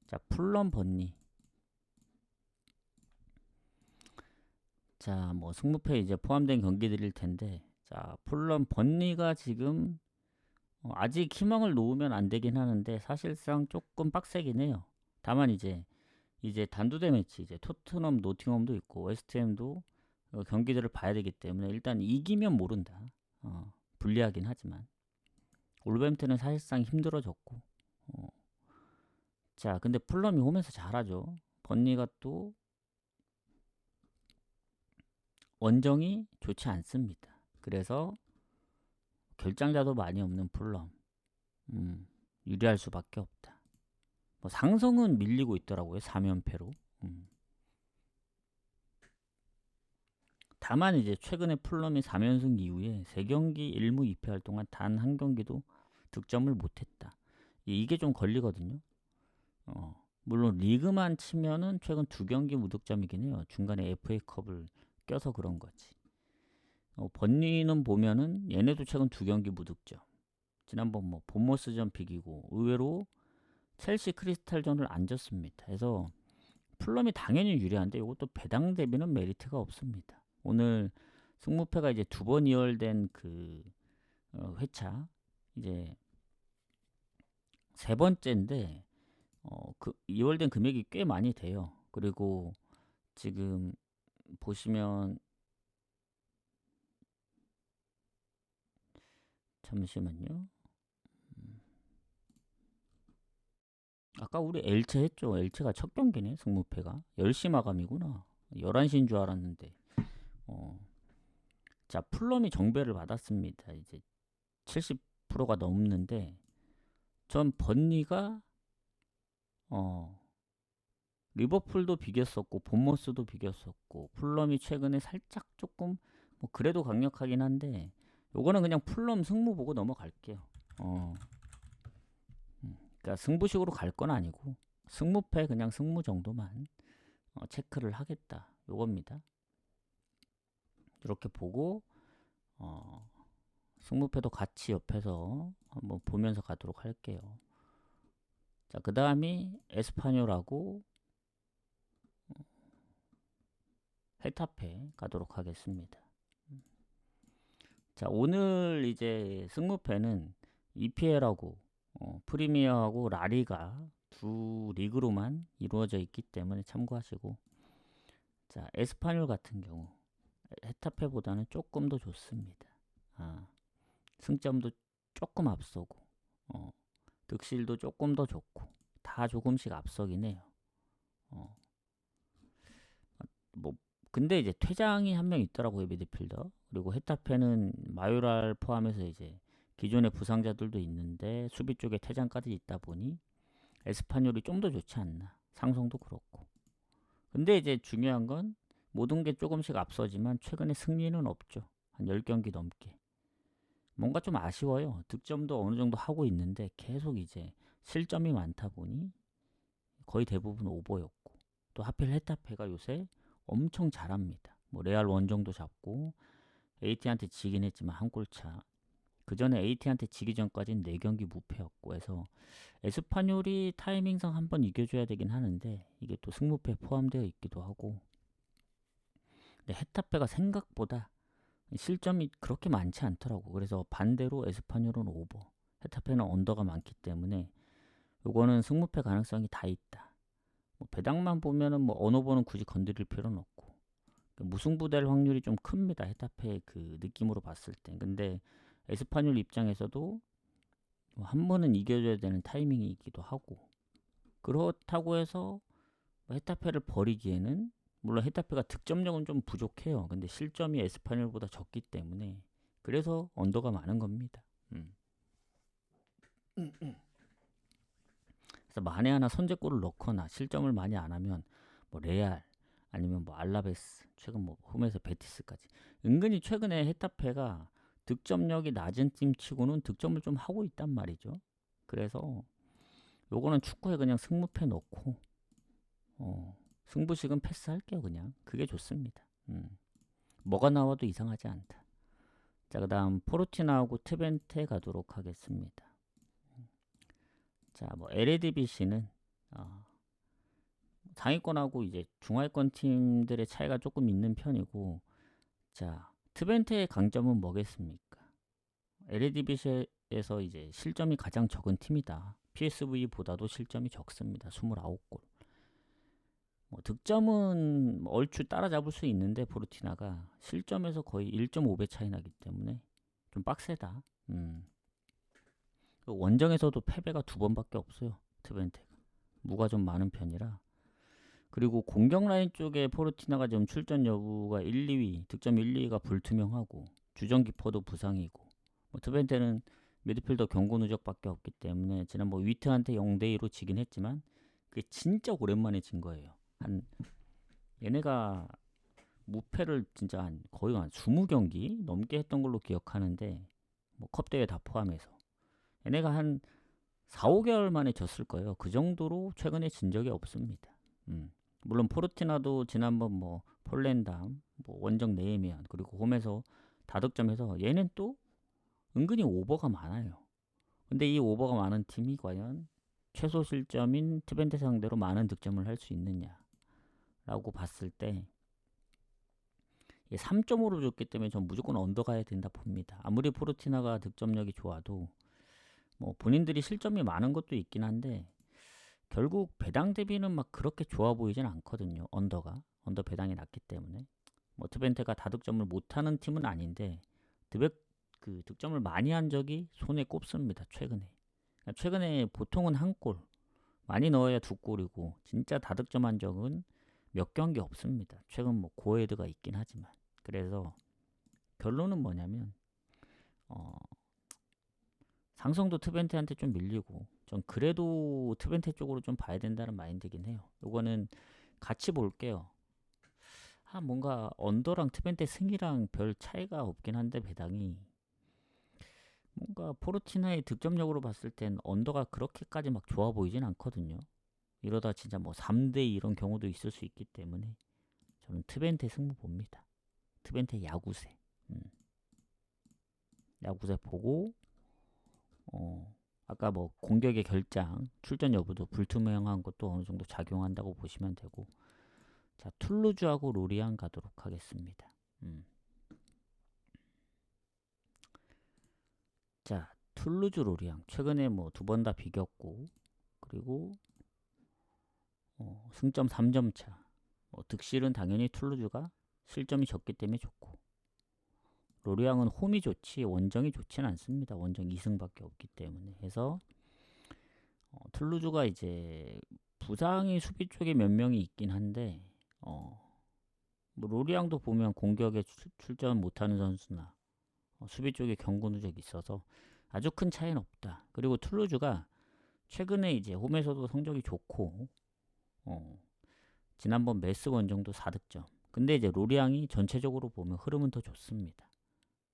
Speaker 1: 자, 풀럼 번니. 자, 뭐 승무패 이제 포함된 경기들일 텐데, 자, 풀럼 번니가 지금 아직 희망을 놓으면 안 되긴 하는데 사실상 조금 빡세긴 해요. 다만 이제 단두대 매치 이제 토트넘, 노팅엄도 있고 웨스트햄도 경기들을 봐야 되기 때문에 일단 이기면 모른다. 불리하긴 하지만 올버햄튼은 사실상 힘들어졌고. 자, 근데 풀럼이 홈에서 잘하죠. 번니가 또 원정이 좋지 않습니다. 그래서 결장자도 많이 없는 풀럼 유리할 수밖에 없다. 뭐 상성은 밀리고 있더라고요. 3연패로. 다만 이제 최근에 풀럼이 3연승 이후에 3경기 1무 2패할 동안 단 한 경기도 득점을 못했다. 이게 좀 걸리거든요. 물론 리그만 치면은 최근 2경기 무득점이긴 해요. 중간에 FA컵을 껴서 그런 거지. 번니는 보면은 얘네도 최근 2경기 무득점. 지난번 뭐 본머스전 비기고 의외로 첼시 크리스탈전을 안 졌습니다. 그래서 풀럼이 당연히 유리한데 이것도 배당 대비는 메리트가 없습니다. 오늘 승무패가 이제 2번 이월된 그 회차 이제 3번째인데 그 이월된 금액이 꽤 많이 돼요. 그리고 지금 보시면 잠시만요. 아까 우리 엘체 했죠. 엘체가 첫 경기네. 승무패가 10시 마감이구나. 11시인 줄 알았는데 자, 풀럼이 정배를 받았습니다. 이제 70%가 넘는데 전 번니가 리버풀도 비겼었고 본머스도 비겼었고 풀럼이 최근에 살짝 조금 뭐 그래도 강력하긴 한데 요거는 그냥 풀럼 승무 보고 넘어갈게요. 그러니까 승부식으로 갈 건 아니고 승무패 그냥 승무 정도만 체크를 하겠다. 요겁니다. 이렇게 보고 승무패도 같이 옆에서 한번 보면서 가도록 할게요. 자, 그 다음이 에스파뇰하고 헤타페 가도록 하겠습니다. 자, 오늘 이제 승무패는 EPL하고 프리미어하고 라리가 두 리그로만 이루어져 있기 때문에 참고하시고, 자, 에스파뇰 같은 경우 헤타페보다는 조금 더 좋습니다. 승점도 조금 앞서고, 득실도 조금 더 좋고, 다 조금씩 앞서긴 해요. 뭐 근데 이제 퇴장이 한 명 있더라고요, 미드필더. 그리고 헤타페는 마요랄 포함해서 이제 기존의 부상자들도 있는데 수비 쪽에 퇴장까지 있다 보니 에스파뇰이 좀 더 좋지 않나. 상성도 그렇고. 근데 이제 중요한 건 모든 게 조금씩 앞서지만 최근에 승리는 없죠. 한 10경기 넘게. 뭔가 좀 아쉬워요. 득점도 어느 정도 하고 있는데 계속 이제 실점이 많다 보니 거의 대부분 오버였고, 또 하필 헤타페가 요새 엄청 잘합니다. 뭐 레알 원정도 잡고 AT한테 지긴 했지만 한 골차. 그 전에 AT한테 지기 전까지는 4경기 무패였고 해서 에스파뇰이 타이밍상 한번 이겨줘야 되긴 하는데 이게 또 승무패 포함되어 있기도 하고, 근데 헤타페가 생각보다 실점이 그렇게 많지 않더라고. 그래서 반대로 에스파뇰은 오버, 헤타페는 언더가 많기 때문에 요거는 승무패 가능성이 다 있다. 뭐 배당만 보면은 뭐 언오버는 굳이 건드릴 필요는 없고, 무승부될 확률이 좀 큽니다. 헤타페 그 느낌으로 봤을 때. 근데 에스파뇰 입장에서도 한 번은 이겨줘야 되는 타이밍이기도 하고, 그렇다고 해서 헤타페를 버리기에는, 물론 헤타페가 득점력은 좀 부족해요. 근데 실점이 에스파뇰보다 적기 때문에 그래서 언더가 많은 겁니다. 그래서 만에 하나 선제골을 넣거나 실점을 많이 안 하면 뭐 레알 아니면 뭐 알라베스, 최근 뭐 홈에서 베티스까지, 은근히 최근에 헤타페가 득점력이 낮은 팀 치고는 득점을 좀 하고 있단 말이죠. 그래서 요거는 축구에 그냥 승무패 넣고 승부식은 패스할게요. 그냥 그게 좋습니다. 뭐가 나와도 이상하지 않다. 자, 그 다음 포르티나하고 트벤테 가도록 하겠습니다. 자, 뭐 LADBC는 상위권하고 이제 중하위권 팀들의 차이가 조금 있는 편이고, 자, 트벤테의 강점은 뭐겠습니까? LADBC에서 이제 실점이 가장 적은 팀이다. PSV보다도 실점이 적습니다. 29골. 뭐 득점은 얼추 따라잡을 수 있는데 포르티나가 실점에서 거의 1.5배 차이 나기 때문에 좀 빡세다. 원정에서도 패배가 2번밖에 없어요. 트벤테가 무가 좀 많은 편이라. 그리고 공격 라인 쪽에 포르티나가 좀 출전 여부가 1, 2위, 득점 1, 2위가 불투명하고 주전 키퍼도 부상이고, 뭐 트벤테는 미드필더 경고 누적밖에 없기 때문에 지난번 위트한테 0대2로 지긴 했지만 그게 진짜 오랜만에 진 거예요. 얘네가 무패를 진짜 거의 한 20경기 넘게 했던 걸로 기억하는데, 뭐 컵대회 다 포함해서 얘네가 한 4, 5개월 만에 졌을 거예요. 그 정도로 최근에 진 적이 없습니다. 물론 포르티나도 지난번 뭐 폴랜담, 뭐 원정 네이미안, 그리고 홈에서 다득점해서 얘는 또 은근히 오버가 많아요. 근데 이 오버가 많은 팀이 과연 최소 실점인 트벤테 상대로 많은 득점을 할 수 있느냐 라고 봤을 때 3.5로 줬기 때문에 전 무조건 언더 가야 된다 봅니다. 아무리 포르티나가 득점력이 좋아도 뭐 본인들이 실점이 많은 것도 있긴 한데 결국 배당 대비는 막 그렇게 좋아 보이진 않거든요. 언더 배당이 낮기 때문에. 뭐 트벤테가 다득점을 못하는 팀은 아닌데 그 득점을 많이 한 적이 손에 꼽습니다. 최근에. 그러니까 최근에 보통은 한 골, 많이 넣어야 2골이고 진짜 다득점한 적은 몇 경기 없습니다. 최근 뭐 고헤드가 있긴 하지만. 그래서 결론은 뭐냐면 상성도 트벤테한테 좀 밀리고, 전 그래도 트벤테 쪽으로 좀 봐야 된다는 마인드긴 해요. 요거는 같이 볼게요. 뭔가 언더랑 트벤테 승이랑 별 차이가 없긴 한데 배당이 뭔가 포르티나의 득점력으로 봤을 땐 언더가 그렇게까지 막 좋아 보이진 않거든요. 이러다 진짜 뭐 3대2 이런 경우도 있을 수 있기 때문에 저는 트벤테 승부 봅니다. 트벤테 야구세. 야구세 보고 아까 뭐 공격의 결장, 출전 여부도 불투명한 것도 어느 정도 작용한다고 보시면 되고, 자, 툴루즈하고 로리앙 가도록 하겠습니다. 자, 툴루즈 로리앙 최근에 뭐 2번 다 비겼고, 그리고 승점 3점 차. 득실은 당연히 툴루즈가 실점이 적기 때문에 좋고, 로리앙은 홈이 좋지 원정이 좋진 않습니다. 원정 2승밖에 없기 때문에. 해서 툴루즈가 이제 부상이 수비 쪽에 몇 명이 있긴 한데, 뭐 로리앙도 보면 공격에 출전 못하는 선수나 수비 쪽에 경고 누적이 있어서 아주 큰 차이는 없다. 그리고 툴루즈가 최근에 이제 홈에서도 성적이 좋고, 지난번 메스 원정도 4득점. 근데 이제 로리앙이 전체적으로 보면 흐름은 더 좋습니다.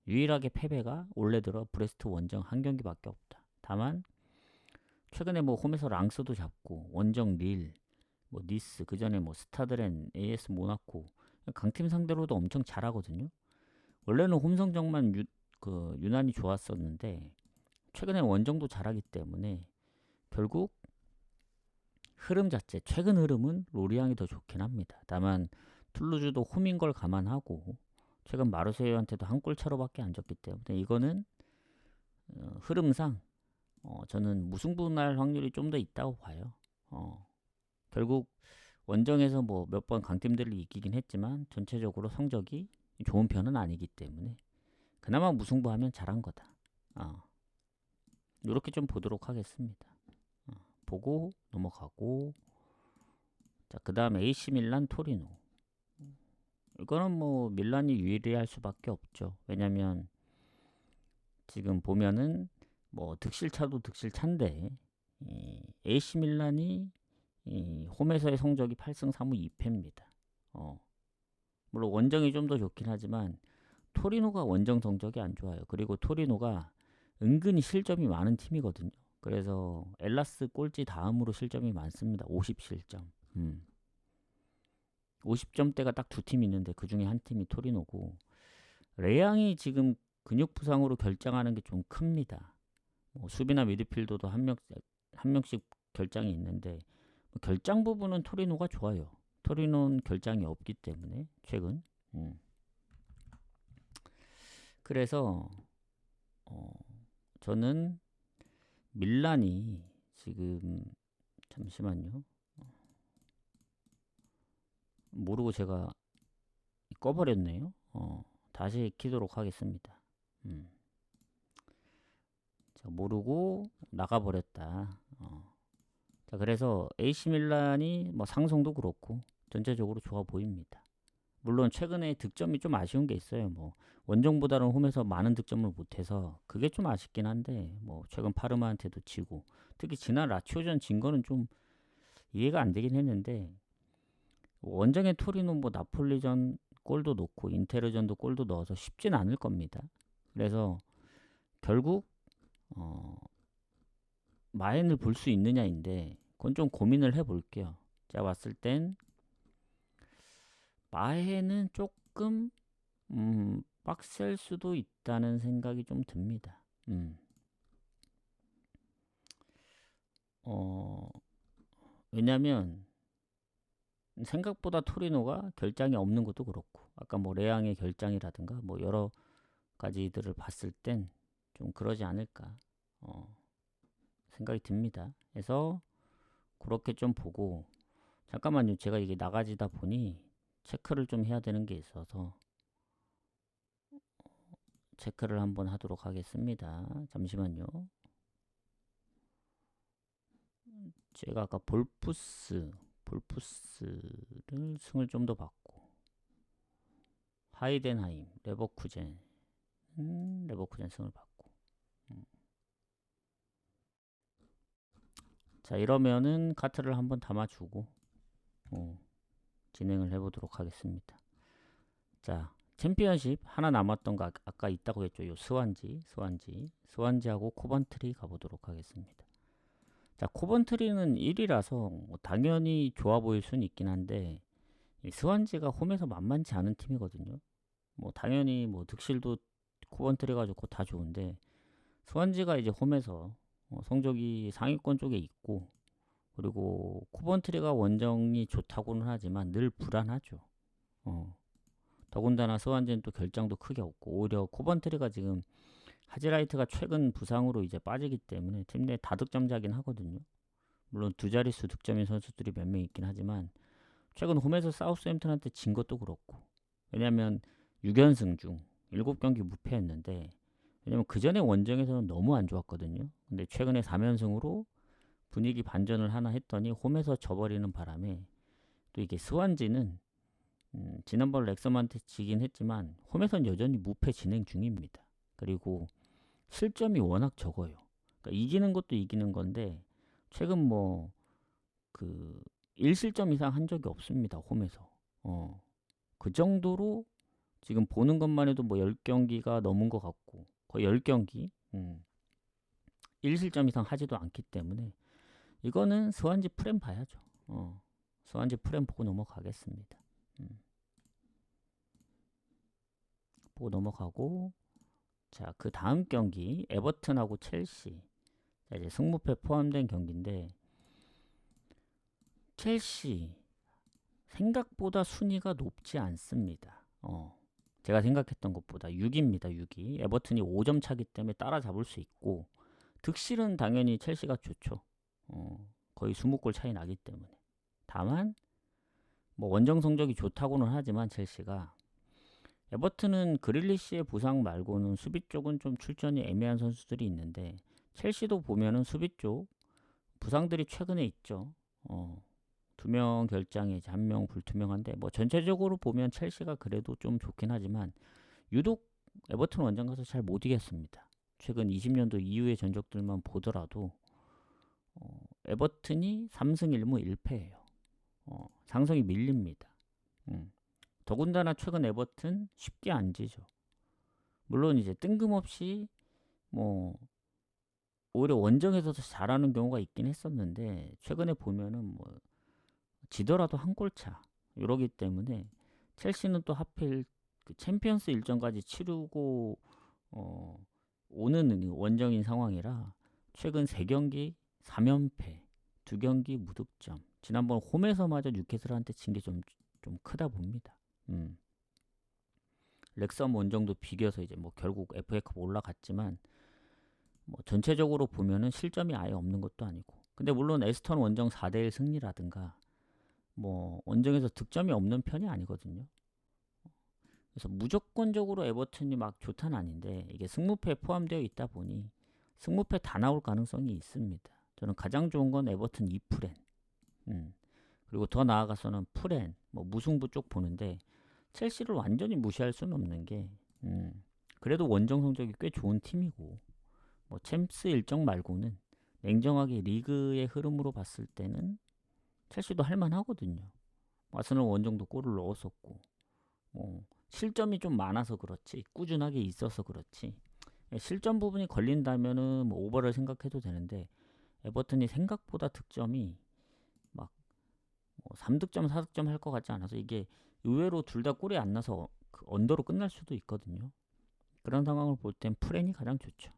Speaker 1: 유일하게 패배가 올해 들어 브레스트 원정 한 경기밖에 없다. 다만 최근에 뭐 홈에서 랑스도 잡고 원정 릴, 뭐 니스, 그 전에 뭐 스타드렌, AS 모나코 강팀 상대로도 엄청 잘하거든요. 원래는 홈 성적만 유난히 좋았었는데 최근에 원정도 잘하기 때문에 결국 흐름 자체, 최근 흐름은 로리앙이 더 좋긴 합니다. 다만 툴루즈도 홈인 걸 감안하고 최근 마르세유한테도 한 골 차로밖에 안 졌기 때문에 이거는 흐름상 저는 무승부 날 확률이 좀 더 있다고 봐요. 결국 원정에서 뭐 몇 번 강팀들을 이기긴 했지만 전체적으로 성적이 좋은 편은 아니기 때문에 그나마 무승부하면 잘한 거다. 이렇게 좀 보도록 하겠습니다. 보고 넘어가고, 자, 그 다음에 AC 밀란 토리노. 이거는 뭐 밀란이 유리할 수밖에 없죠. 왜냐면 지금 보면은 뭐 득실차도 득실차인데 AC 밀란이 홈에서의 성적이 8승 3무 2패입니다. 물론 원정이 좀 더 좋긴 하지만 토리노가 원정 성적이 안 좋아요. 그리고 토리노가 은근히 실점이 많은 팀이거든요. 그래서 엘라스 꼴찌 다음으로 실점이 많습니다. 50실점. 50점대가 딱 두 팀이 있는데 그 중에 한 팀이 토리노고, 레앙이 지금 근육 부상으로 결장하는 게 좀 큽니다. 수비나 미드필더도 한 명씩 결장이 있는데 결장 부분은 토리노가 좋아요. 토리노는 결장이 없기 때문에 최근. 그래서 저는 밀란이 지금, 잠시만요. 모르고 제가 꺼버렸네요. 다시 키도록 하겠습니다. 자, 모르고 나가버렸다. 자, 그래서 AC 밀란이 뭐 상성도 그렇고 전체적으로 좋아 보입니다. 물론 최근에 득점이 좀 아쉬운 게 있어요. 뭐 원정보다는 홈에서 많은 득점을 못해서 그게 좀 아쉽긴 한데, 뭐 최근 파르마한테도 지고, 특히 지난 라치오전 진 거는 좀 이해가 안 되긴 했는데, 원정의 토리노 뭐 나폴리전 골도 넣고 인테르전도 골도 넣어서 쉽진 않을 겁니다. 그래서 결국 마엔을 볼 수 있느냐인데 그건 좀 고민을 해볼게요. 제가 봤을 땐 마엔은 조금 빡셀 수도 있다는 생각이 좀 듭니다. 왜냐면 생각보다 토리노가 결장이 없는 것도 그렇고, 아까 뭐 레앙의 결장이라든가 뭐 여러 가지들을 봤을 땐 좀 그러지 않을까 생각이 듭니다. 그래서 그렇게 좀 보고, 잠깐만요. 제가 이게 나가지다 보니 체크를 좀 해야 되는 게 있어서 체크를 한번 하도록 하겠습니다. 잠시만요. 제가 아까 볼프스를 승을 좀 더 받고, 하이덴하임, 레버쿠젠 승을 받고, 자, 이러면은 카트를 한번 담아주고 진행을 해보도록 하겠습니다. 자, 챔피언십 하나 남았던 거 아까 있다고 했죠. 요 스완지하고 코번트리 가보도록 하겠습니다. 자, 코번트리는 1위라서 뭐 당연히 좋아 보일 수는 있긴 한데, 스완지가 홈에서 만만치 않은 팀이거든요. 뭐 당연히 뭐 득실도 코번트리가 좋고 다 좋은데, 스완지가 이제 홈에서 성적이 상위권 쪽에 있고, 그리고 코번트리가 원정이 좋다고는 하지만 늘 불안하죠. 더군다나 스완지는 또 결장도 크게 없고, 오히려 코번트리가 지금 하지라이트가 최근 부상으로 이제 빠지기 때문에 팀 내 다득점자긴 하거든요. 물론 두 자릿수 득점인 선수들이 몇 명 있긴 하지만 최근 홈에서 사우스햄튼한테 진 것도 그렇고, 왜냐면 6연승 중 7경기 무패했는데, 왜냐면 그 전에 원정에서는 너무 안 좋았거든요. 근데 최근에 3연승으로 분위기 반전을 하나 했더니 홈에서 져버리는 바람에, 또 이게 스완지는 지난번 렉섬한테 지긴 했지만 홈에선 여전히 무패 진행 중입니다. 그리고 실점이 워낙 적어요. 그러니까 이기는 것도 이기는 건데 최근 뭐 그 1실점 이상 한 적이 없습니다. 홈에서. 그 정도로 지금 보는 것만 해도 뭐 10경기가 넘은 것 같고, 거의 10경기 1실점 이상 하지도 않기 때문에 이거는 스완지 프렘 봐야죠. 스완지 프렘 보고 넘어가겠습니다. 보고 넘어가고, 자, 그 다음 경기 에버튼하고 첼시. 자, 이제 승무패 포함된 경기인데, 첼시 생각보다 순위가 높지 않습니다. 제가 생각했던 것보다 6위입니다. 6위. 에버튼이 5점 차기 때문에 따라잡을 수 있고, 득실은 당연히 첼시가 좋죠. 거의 20골 차이 나기 때문에. 다만 뭐 원정 성적이 좋다고는 하지만 첼시가, 에버튼은 그릴리시의 부상 말고는 수비 쪽은 좀 출전이 애매한 선수들이 있는데, 첼시도 보면은 수비 쪽 부상들이 최근에 있죠. 2명 결장에 이제 1명 불투명한데, 뭐 전체적으로 보면 첼시가 그래도 좀 좋긴 하지만 유독 에버튼 원정 가서 잘 못 이겼습니다. 최근 20년도 이후의 전적들만 보더라도 에버튼이 3승 1무 1패예요. 상성이 밀립니다. 더군다나 최근 에버튼 쉽게 안 지죠. 물론 이제 뜬금없이 뭐 오히려 원정에서도 잘하는 경우가 있긴 했었는데, 최근에 보면은 뭐 지더라도 한 골 차 이러기 때문에, 첼시는 또 하필 그 챔피언스 일정까지 치르고 오는 원정인 상황이라 최근 3경기 3연패, 2경기 무득점. 지난번 홈에서마저 뉴캐슬한테 진 게 좀 크다 봅니다. 렉섬 원정도 비겨서 이제 뭐 결국 FA컵 올라갔지만, 뭐 전체적으로 보면은 실점이 아예 없는 것도 아니고, 근데 물론 에스턴 원정 4대1 승리라든가 뭐 원정에서 득점이 없는 편이 아니거든요. 그래서 무조건적으로 에버튼이 막 좋다는 아닌데, 이게 승무패에 포함되어 있다 보니 승무패 다 나올 가능성이 있습니다. 저는 가장 좋은 건 에버튼 2프렌. 그리고 더 나아가서는 프렌, 뭐 무승부 쪽 보는데, 첼시를 완전히 무시할 수는 없는 게, 그래도 원정 성적이 꽤 좋은 팀이고, 뭐 챔스 일정 말고는 냉정하게 리그의 흐름으로 봤을 때는 첼시도 할만하거든요. 아스널 원정도 골을 넣었었고, 실점이 좀 많아서 그렇지, 꾸준하게 있어서 그렇지, 실점 부분이 걸린다면은 뭐 오버를 생각해도 되는데, 에버튼이 생각보다 득점이 막 3득점 4득점 할 것 같지 않아서, 이게 의외로 둘 다 골이 안 나서 그 언더로 끝날 수도 있거든요. 그런 상황을 볼 땐 프렌이 가장 좋죠.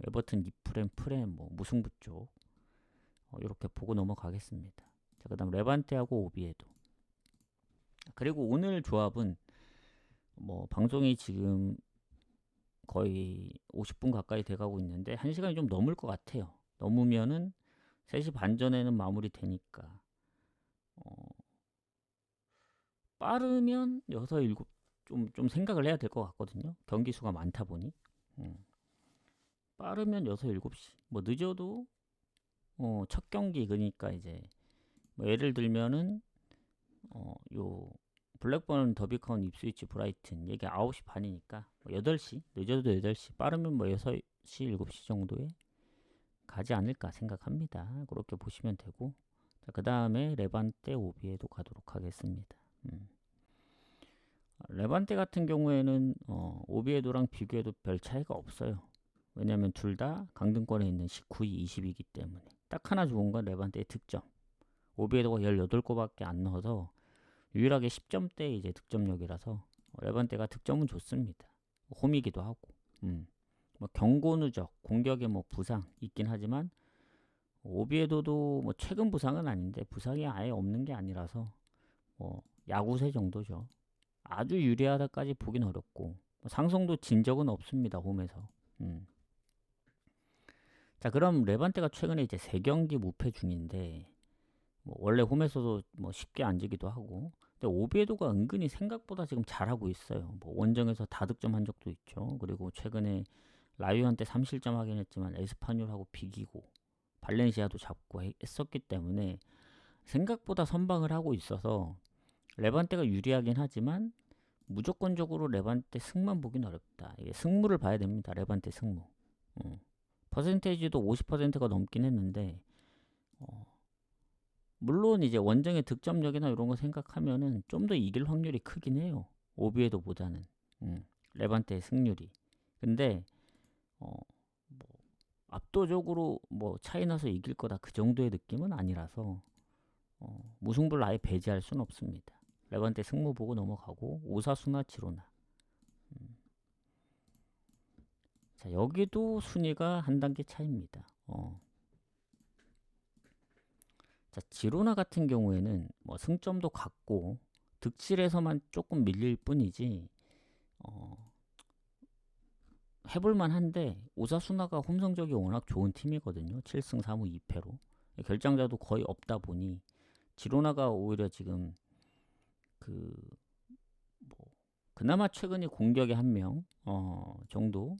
Speaker 1: 에버튼 2프렌, 프렌 뭐 무승부 쪽 이렇게 보고 넘어가겠습니다. 자, 그 다음 레반테하고 오비에도. 그리고 오늘 조합은 뭐 방송이 지금 거의 50분 가까이 돼가고 있는데 1시간이 좀 넘을 것 같아요. 넘으면은 3시 반 전에는 마무리 되니까, 빠르면 6, 7, 좀 생각을 해야 될 것 같거든요. 경기 수가 많다 보니. 빠르면 6, 7시. 뭐 늦어도 첫 경기, 그러니까 이제 뭐 예를 들면은 요 블랙번 더비카운 입스위치 브라이튼, 이게 9시 반이니까 뭐 8시, 늦어도 8시, 빠르면 뭐 6시 7시 정도에 가지 않을까 생각합니다. 그렇게 보시면 되고, 그 다음에 레반테 오비에도 가도록 하겠습니다. 레반테 같은 경우에는 오비에도랑 비교해도 별 차이가 없어요. 왜냐면 둘 다 강등권에 있는 19위, 20위이기 때문에. 딱 하나 좋은 건 레반테의 득점. 오비에도가 18골밖에 안 넣어서 유일하게 10점대 이제 득점력이라서 레반테가 득점은 좋습니다. 홈이기도 하고. 뭐 경고 누적, 공격에 뭐 부상 있긴 하지만, 오비에도도 뭐 최근 부상은 아닌데 부상이 아예 없는 게 아니라서 뭐 야구세 정도죠. 아주 유리하다까지 보긴 어렵고, 상성도 진 적은 없습니다. 홈에서. 자, 그럼 레반테가 최근에 이제 3경기 무패 중인데 뭐 원래 홈에서도 뭐 쉽게 안 지기도 하고, 근데 오비에도가 은근히 생각보다 지금 잘하고 있어요. 뭐 원정에서 다득점 한 적도 있죠. 그리고 최근에 라이오한테 3실점 하긴 했지만 에스파뇰하고 비기고 발렌시아도 잡고 했었기 때문에 생각보다 선방을 하고 있어서 레반테가 유리하긴 하지만 무조건적으로 레반테 승만 보긴 어렵다. 이게 승무를 봐야 됩니다. 레반테 승무. 퍼센테이지도 50%가 넘긴 했는데 물론 이제 원정의 득점력이나 이런 거 생각하면은 좀 더 이길 확률이 크긴 해요. 오비에도보다는 레반테의 승률이. 근데 뭐 압도적으로 뭐 차이 나서 이길 거다 그 정도의 느낌은 아니라서 무승부를 아예 배제할 수는 없습니다. 레반테 승무 보고 넘어가고 오사수나 지로나. 자, 여기도 순위가 한 단계 차이입니다. 자, 지로나 같은 경우에는 뭐 승점도 같고 득실에서만 조금 밀릴 뿐이지 해볼만 한데, 오사수나가 홈 성적이 워낙 좋은 팀이거든요. 7승 4무 2패로 결장자도 거의 없다 보니 지로나가 오히려 지금 뭐 그나마 최근에 공격에 한 명 정도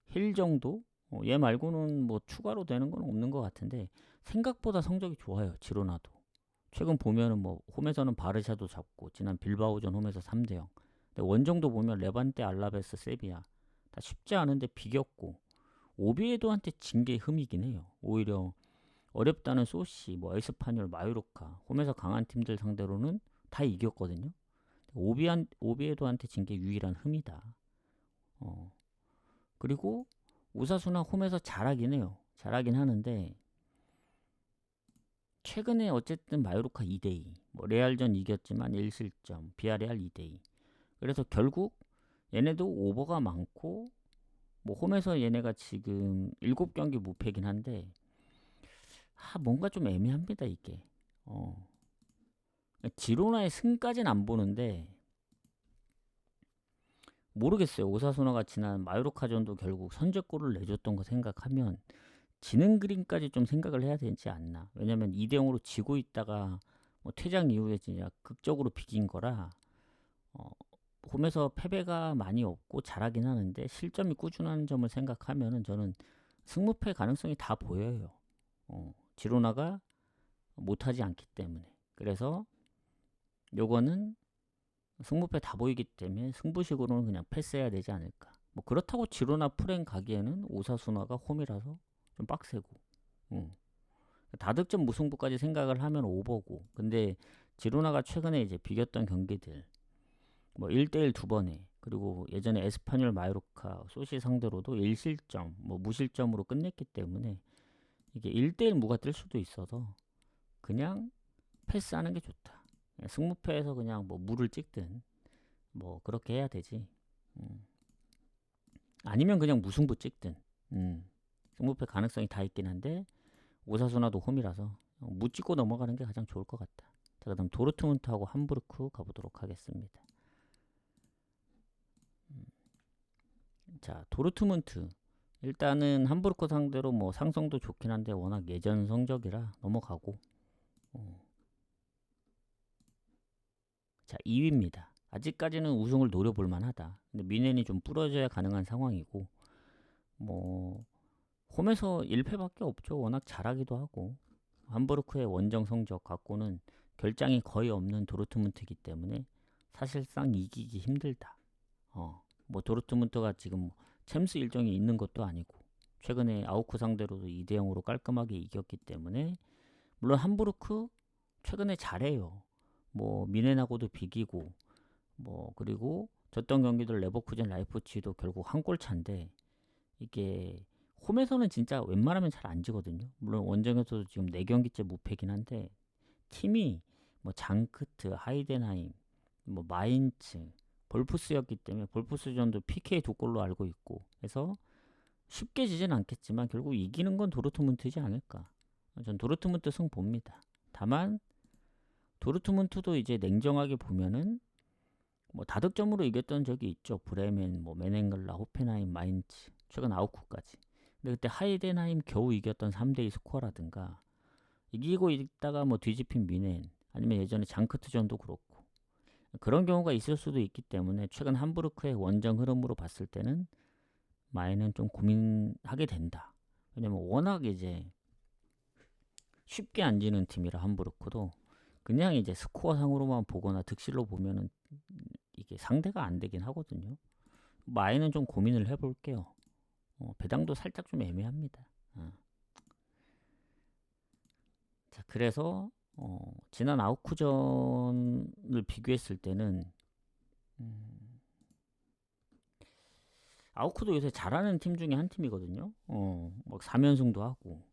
Speaker 1: 힐 정도 얘 말고는 뭐 추가로 되는 건 없는 것 같은데 생각보다 성적이 좋아요. 지로나도 최근 보면은 뭐 홈에서는 바르샤도 잡고 지난 빌바오전 홈에서 3대0. 근데 원정도 보면 레반테, 알라베스, 세비야 다 쉽지 않은데 비겼고 오비에도한테 진 게 흠이긴 해요. 오히려 어렵다는 소시, 뭐 에스파뇰, 마요르카 홈에서 강한 팀들 상대로는 다 이겼거든요. 오비에도한테 진 게 유일한 흠이다. 그리고 오사수나 홈에서 잘하긴 해요. 잘하긴 하는데 최근에 어쨌든 마요르카 2대2, 뭐 레알전 이겼지만 1실점, 비아레알 2대2. 그래서 결국 얘네도 오버가 많고 뭐 홈에서 얘네가 지금 7경기 무패긴 한데 뭔가 좀 애매합니다 이게. 지로나의 승까지는 안 보는데 모르겠어요. 오사수나가 지난 마요르카전도 결국 선제골을 내줬던 거 생각하면 지는 그림까지 좀 생각을 해야 되지 않나. 왜냐면 2대0으로 지고 있다가 뭐 퇴장 이후에 진짜 극적으로 비긴 거라 홈에서 패배가 많이 없고 잘하긴 하는데 실점이 꾸준한 점을 생각하면은 저는 승무패 가능성이 다 보여요. 지로나가 못하지 않기 때문에. 그래서 요거는 승무패 다 보이기 때문에 승부식으로는 그냥 패스해야 되지 않을까. 뭐 그렇다고 지로나 프랭 가기에는 오사수나가 홈이라서 좀 빡세고 다득점 무승부까지 생각을 하면 오버고. 근데 지로나가 최근에 이제 비겼던 경기들 뭐 1대1 2번에, 그리고 예전에 에스파뇰, 마요르카, 소시 상대로도 1실점 뭐 무실점으로 끝냈기 때문에 이게 1대1 무가 뜰 수도 있어서 그냥 패스하는 게 좋다. 승무패에서 그냥 뭐 무를 찍든 뭐 그렇게 해야 되지. 아니면 그냥 무승부 찍든. 승무패 가능성이 다 있긴 한데 오사수나도 홈이라서 무 찍고 넘어가는 게 가장 좋을 것 같다. 자, 그다음 도르트문트하고 함부르크 가보도록 하겠습니다. 자, 도르트문트 일단은 함부르크 상대로 뭐 상성도 좋긴 한데 워낙 예전 성적이라 넘어가고. 자, 2위입니다. 아직까지는 우승을 노려볼 만하다. 근데 미넨이 좀 부러져야 가능한 상황이고, 뭐 홈에서 1패밖에 없죠. 워낙 잘하기도 하고. 함부르크의 원정 성적 갖고는 결장이 거의 없는 도르트문트이기 때문에 사실상 이기기 힘들다. 뭐 도르트문트가 지금 챔스 일정이 있는 것도 아니고 최근에 아우크 상대로도 2대0으로 깔끔하게 이겼기 때문에, 물론 함부르크 최근에 잘해요. 뭐 미넨하고도 비기고 뭐 그리고 졌던 경기들 레버쿠젠, 라이프치히도 결국 한 골 차인데 이게 홈에서는 진짜 웬만하면 잘 안 지거든요. 물론 원정에서도 지금 4경기째 무패긴 한데 팀이 뭐 장크트, 하이덴하임, 뭐 마인츠, 볼프스였기 때문에 볼프스전도 PK 2골로 알고 있고 해서 쉽게 지진 않겠지만 결국 이기는 건 도르트문트지 않을까. 전 도르트문트 승 봅니다. 다만 도르트문트도 이제 냉정하게 보면은 뭐 다득점으로 이겼던 적이 있죠. 브레멘, 뭐 메넨글라, 호펜하임, 마인츠, 최근 아우쿠까지. 근데 그때 하이덴하임 겨우 이겼던 3대2 스코어라든가 이기고 있다가 뭐 뒤집힌 미넨 아니면 예전에 장크트전도 그렇고 그런 경우가 있을 수도 있기 때문에 최근 함부르크의 원정 흐름으로 봤을 때는 마인은 좀 고민하게 된다. 왜냐면 워낙 이제 쉽게 안 지는 팀이라 함부르크도 그냥 이제 스코어상으로만 보거나 득실로 보면은 이게 상대가 안 되긴 하거든요. 마인은 좀 고민을 해볼게요. 배당도 살짝 좀 애매합니다. 자, 그래서 지난 아웃쿠전을 비교했을 때는 아웃쿠도 요새 잘하는 팀 중에 한 팀이거든요. 막 3연승도 하고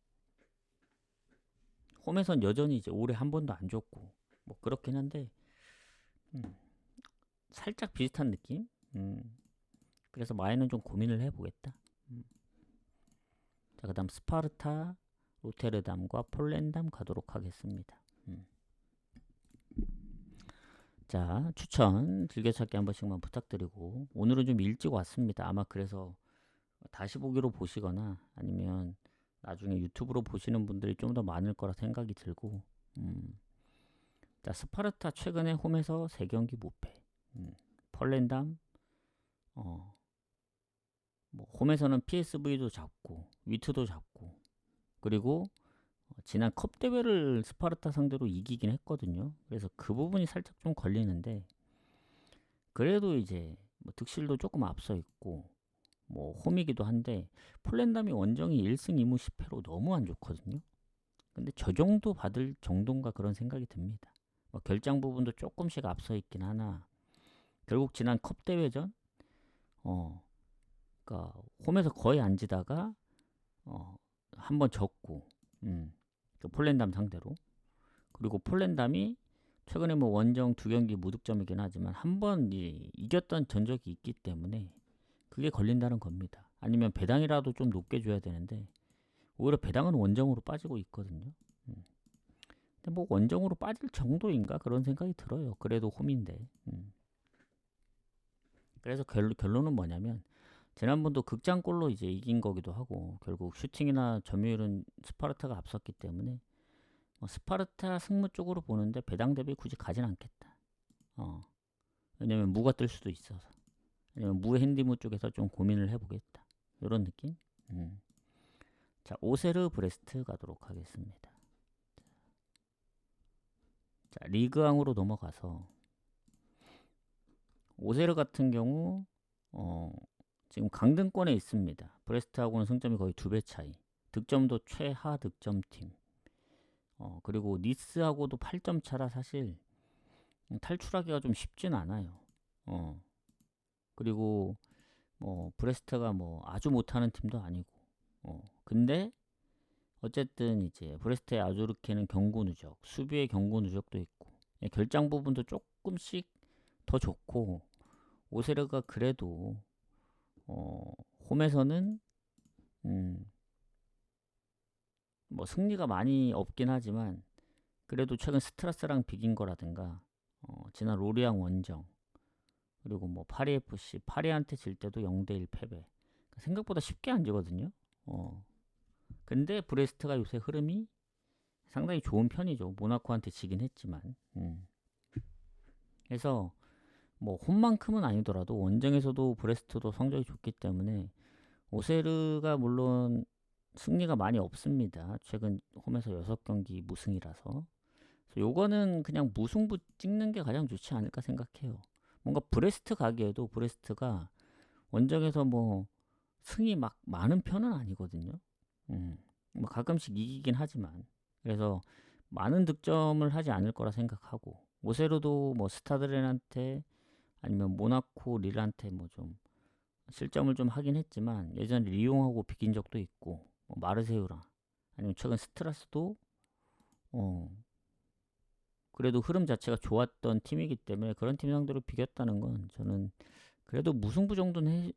Speaker 1: 홈에선 여전히 이제 올해 한 번도 안 줬고 뭐 그렇긴 한데 살짝 비슷한 느낌. 그래서 마인은 좀 고민을 해보겠다. 자, 그다음 스파르타, 로테르담과 폴렌담 가도록 하겠습니다. 자, 추천 즐겨찾기 한 번씩만 부탁드리고 오늘은 좀 일찍 왔습니다. 아마 그래서 다시 보기로 보시거나 아니면 나중에 유튜브로 보시는 분들이 좀 더 많을 거라 생각이 들고 자, 스파르타 최근에 홈에서 3경기 무패. 폴렌담 뭐 홈에서는 PSV도 잡고 위트도 잡고 그리고 지난 컵 대회를 스파르타 상대로 이기긴 했거든요. 그래서 그 부분이 살짝 좀 걸리는데 그래도 이제 뭐 득실도 조금 앞서 있고 뭐 홈이기도 한데 폴렌담이 원정이 1승 2무 10패로 너무 안 좋거든요. 근데 저 정도 받을 정도인가 그런 생각이 듭니다. 뭐 결장 부분도 조금씩 앞서 있긴 하나 결국 지난 컵 대회전 그러니까 홈에서 거의 안 지다가 한번 졌고 그 폴렌담 상대로 그리고 폴렌담이 최근에 뭐 원정 2경기 무득점이긴 하지만 한 번 이겼던 전적이 있기 때문에 그게 걸린다는 겁니다. 아니면 배당이라도 좀 높게 줘야 되는데 오히려 배당은 원정으로 빠지고 있거든요. 근데 뭐 원정으로 빠질 정도인가 그런 생각이 들어요. 그래도 홈인데. 그래서 결론은 뭐냐면 지난번도 극장골로 이제 이긴 거기도 하고 결국 슈팅이나 점유율은 스파르타가 앞섰기 때문에 스파르타 승무 쪽으로 보는데 배당 대비 굳이 가진 않겠다. 왜냐면 무가 뜰 수도 있어서. 아니면 무 핸디무 쪽에서 좀 고민을 해보겠다. 이런 느낌? 자, 오세르 브레스트 가도록 하겠습니다. 자, 리그왕으로 넘어가서 오세르 같은 경우 지금 강등권에 있습니다. 브레스트하고는 승점이 거의 2배 차이. 득점도 최하 득점팀. 그리고 니스하고도 8점 차라 사실 탈출하기가 좀 쉽진 않아요. 그리고 뭐 브레스트가 뭐 아주 못하는 팀도 아니고. 근데 어쨌든 이제 브레스트의 아주르케는 경고 누적, 수비의 경고 누적도 있고 결장 부분도 조금씩 더 좋고 오세르가 그래도 홈에서는 뭐 승리가 많이 없긴 하지만 그래도 최근 스트라스랑 비긴 거라든가 지난 로리앙 원정 그리고 뭐 파리 FC 파리한테 질 때도 0대1 패배 생각보다 쉽게 안 지거든요. 근데 브레스트가 요새 흐름이 상당히 좋은 편이죠. 모나코한테 지긴 했지만 그래서 뭐 홈만큼은 아니더라도 원정에서도 브레스트도 성적이 좋기 때문에 오세르가 물론 승리가 많이 없습니다. 최근 홈에서 6경기 무승이라서 요거는 그냥 무승부 찍는 게 가장 좋지 않을까 생각해요. 뭔가 브레스트 가기에도 브레스트가 원정에서 뭐 승이 막 많은 편은 아니거든요. 뭐 가끔씩 이기긴 하지만 그래서 많은 득점을 하지 않을 거라 생각하고 오세르도 뭐 스타드렌한테 아니면 모나코 릴한테 뭐 좀 실점을 좀 하긴 했지만 예전에 리용하고 비긴 적도 있고 뭐 마르세유랑 아니면 최근 스트라스도 그래도 흐름 자체가 좋았던 팀이기 때문에 그런 팀 상대로 비겼다는 건 저는 그래도 무승부 정도는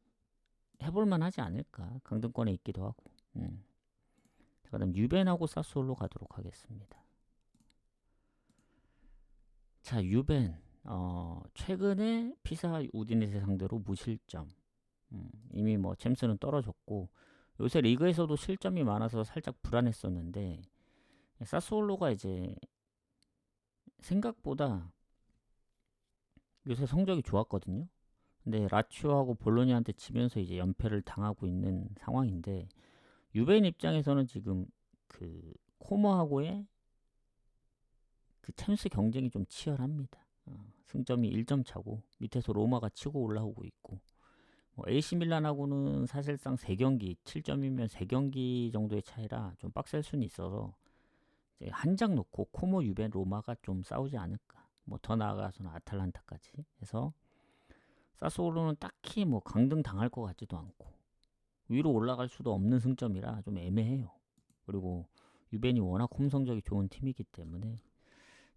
Speaker 1: 해볼만 하지 않을까. 강등권에 있기도 하고. 그 다음 유벤하고 사스올로 가도록 하겠습니다. 자, 유벤 최근에 피사 우디네세 상대로 무실점. 이미 뭐 챔스는 떨어졌고 요새 리그에서도 실점이 많아서 살짝 불안했었는데 사스올로가 이제 생각보다 요새 성적이 좋았거든요. 근데 라치오하고 볼로냐한테 지면서 이제 연패를 당하고 있는 상황인데 유벤 입장에서는 지금 그 코모하고의 그 챔스 경쟁이 좀 치열합니다. 승점이 1점 차고 밑에서 로마가 치고 올라오고 있고 AC 밀란하고는 사실상 3경기 7점이면 3경기 정도의 차이라 좀 빡셀 수는 있어서 이제 한 장 놓고 코모 유벤 로마가 좀 싸우지 않을까. 뭐 더 나아가서는 아탈란타까지 해서 사스올로는 딱히 뭐 강등 당할 것 같지도 않고 위로 올라갈 수도 없는 승점이라 좀 애매해요. 그리고 유벤이 워낙 홈 성적이 좋은 팀이기 때문에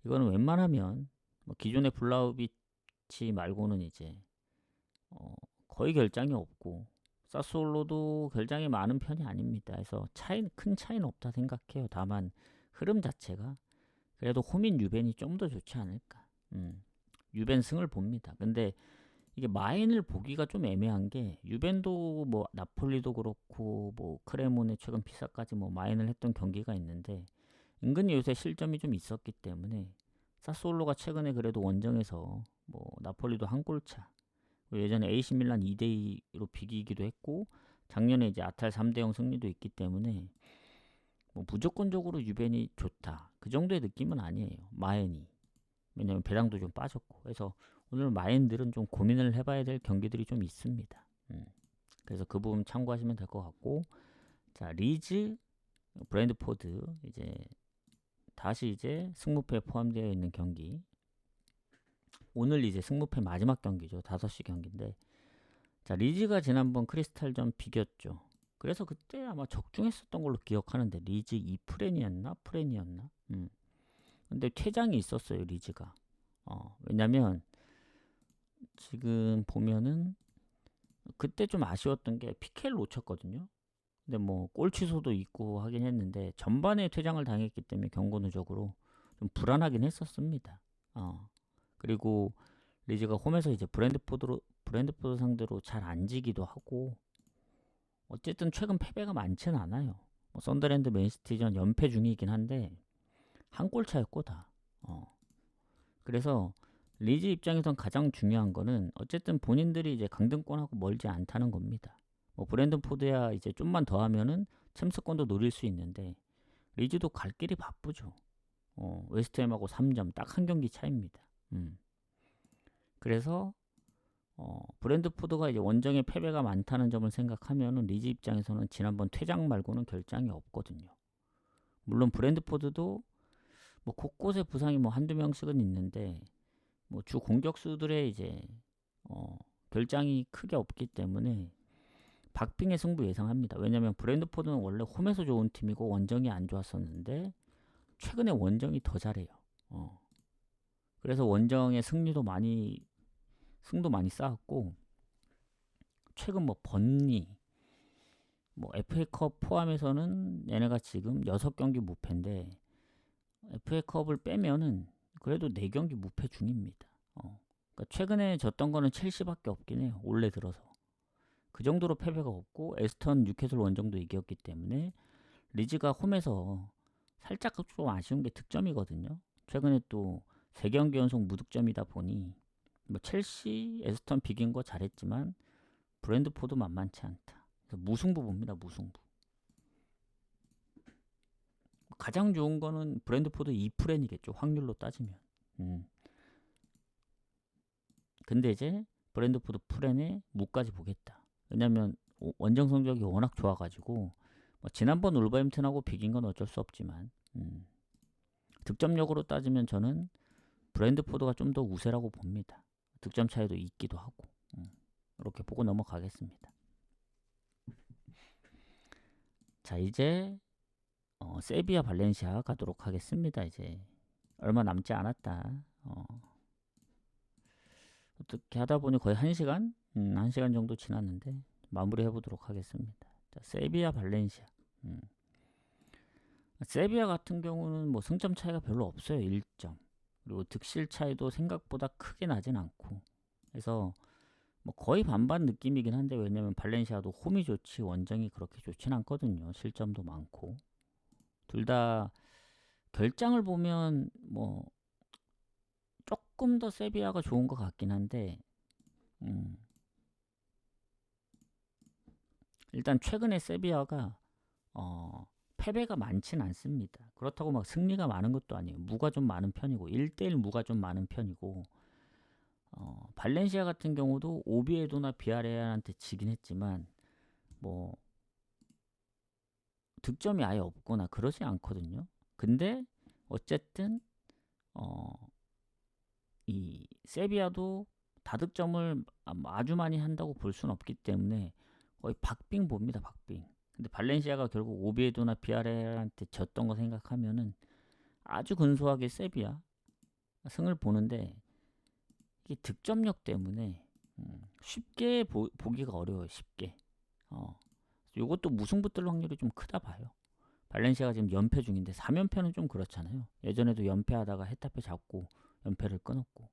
Speaker 1: 이거는 웬만하면 뭐 기존의 블라우비치 말고는 이제 거의 결장이 없고 사스올로도 결장이 많은 편이 아닙니다. 그래서 큰 차이는 없다 생각해요. 다만 흐름 자체가 그래도 홈인 유벤이 좀 더 좋지 않을까. 유벤 승을 봅니다. 근데 이게 마인을 보기가 좀 애매한 게 유벤도 뭐 나폴리도 그렇고 뭐 크레모네 최근 피사까지 뭐 마인을 했던 경기가 있는데 은근히 요새 실점이 좀 있었기 때문에 사스올로가 최근에 그래도 원정에서 뭐 나폴리도 한 골차 예전에 AC 밀란 2대2로 비기기도 했고 작년에 이제 아탈 3대0 승리도 있기 때문에 뭐 무조건적으로 유벤이 좋다 그 정도의 느낌은 아니에요. 마인이 왜냐면 배당도 좀 빠졌고 그래서 오늘 마인들은 좀 고민을 해봐야 될 경기들이 좀 있습니다. 그래서 그 부분 참고하시면 될 것 같고 자 리즈 브랜드포드 이제 다시 이제 승무패에 포함되어 있는 경기 오늘 이제 승무패 마지막 경기죠. 5시 경기인데 자 리즈가 지난번 크리스탈전 비겼죠. 그래서 그때 아마 적중했었던 걸로 기억하는데 리즈 2프렌이었나? 프렌이었나? 근데 퇴장이 있었어요. 리즈가 왜냐면 지금 보면은 그때 좀 아쉬웠던 게 PK를 놓쳤거든요. 근데 뭐 골 취소도 있고 하긴 했는데 전반에 퇴장을 당했기 때문에 경고 누적으로 좀 불안하긴 했었습니다. 그리고 리즈가 홈에서 이제 브랜드포드 상대로 잘 안 지기도 하고 어쨌든 최근 패배가 많지는 않아요. 뭐 썬더랜드 맨시티전 연패 중이긴 한데 한 골 차였고 다. 그래서 리즈 입장에선 가장 중요한 거는 어쨌든 본인들이 이제 강등권하고 멀지 않다는 겁니다. 뭐 브랜드포드야 이제 좀만 더 하면은 챔스권도 노릴 수 있는데 리즈도 갈 길이 바쁘죠. 웨스트햄하고 3점 딱 한 경기 차입니다. 그래서 브랜드포드가 이제 원정에 패배가 많다는 점을 생각하면은 리즈 입장에서는 지난번 퇴장 말고는 결장이 없거든요. 물론 브랜드포드도 뭐 곳곳에 부상이 뭐 한두 명씩은 있는데 뭐 주 공격수들의 이제 결장이 크게 없기 때문에 박빙의 승부 예상합니다. 왜냐면 브랜드포드는 원래 홈에서 좋은 팀이고 원정이 안 좋았었는데 최근에 원정이 더 잘해요. 그래서 원정의 승도 많이 쌓았고 최근 뭐 번리 뭐 FA컵 포함해서는 얘네가 지금 6경기 무패인데 FA컵을 빼면은 그래도 4경기 무패 중입니다. 그러니까 최근에 졌던 거는 첼시밖에 없긴 해요. 올해 들어서. 그 정도로 패배가 없고 에스턴 뉴캐슬 원정도 이겼기 때문에 리즈가 홈에서 살짝 좀 아쉬운 게 득점이거든요. 최근에 또 3경기 연속 무득점이다 보니 뭐 첼시, 에스턴 비긴 거 잘했지만 브랜드포드 만만치 않다. 그래서 무승부 봅니다. 무승부. 가장 좋은 거는 브랜드포드 2프렌이겠죠. 확률로 따지면. 근데 이제 브랜드포드 프렌에 무까지 보겠다. 왜냐면 원정 성적이 워낙 좋아가지고 뭐 지난번 울버햄튼하고 비긴 건 어쩔 수 없지만 득점력으로 따지면 저는 브랜드포드가 좀 더 우세라고 봅니다. 득점 차이도 있기도 하고 이렇게 보고 넘어가겠습니다. 자 이제 세비야 발렌시아 가도록 하겠습니다. 이제 얼마 남지 않았다. 어떻게 하다 보니 거의 1시간? 1시간 정도 지났는데 마무리 해보도록 하겠습니다. 자, 세비야 발렌시아. 세비야 같은 경우는 뭐 승점 차이가 별로 없어요. 1점. 그리고 득실 차이도 생각보다 크게 나진 않고. 그래서 뭐 거의 반반 느낌이긴 한데, 왜냐면 발렌시아도 홈이 좋지 원정이 그렇게 좋진 않거든요. 실점도 많고. 둘 다 결장을 보면 뭐 조금 더 세비야가 좋은 것 같긴 한데, 음, 일단 최근에 세비야가 패배가 많진 않습니다. 그렇다고 막 승리가 많은 것도 아니에요. 무가 좀 많은 편이고 1대1 무가 좀 많은 편이고, 발렌시아 같은 경우도 오비에도나 비아레알한테 지긴 했지만 뭐 득점이 아예 없거나 그러지 않거든요. 근데 어쨌든 어, 이 세비야도 다득점을 아주 많이 한다고 볼 수는 없기 때문에 거의 박빙 봅니다. 박빙. 근데 발렌시아가 결국 오비에도나 비아레알한테 졌던 거 생각하면은 아주 근소하게 세비야 승을 보는데, 이게 득점력 때문에 쉽게 보기가 어려워요. 쉽게. 요것도 무승부 뜰 확률이 좀 크다 봐요. 발렌시아가 지금 연패 중인데 3연패는 좀 그렇잖아요. 예전에도 연패하다가 헤타페 잡고 연패를 끊었고.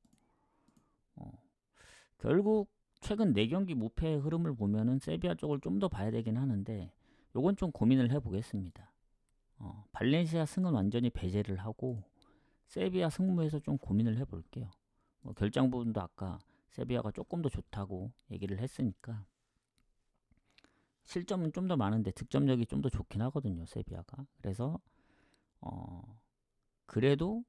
Speaker 1: 결국 최근 4경기 무패의 흐름을 보면은 세비야 쪽을 좀 더 봐야 되긴 하는데, 요건 좀 고민을 해보겠습니다. 발렌시아 승은 완전히 배제를 하고 세비야 승무에서 좀 고민을 해볼게요. 결장 부분도 아까 세비야가 조금 더 좋다고 얘기를 했으니까, 실점은 좀 더 많은데 득점력이 좀 더 좋긴 하거든요, 세비야가. 그래서 그래도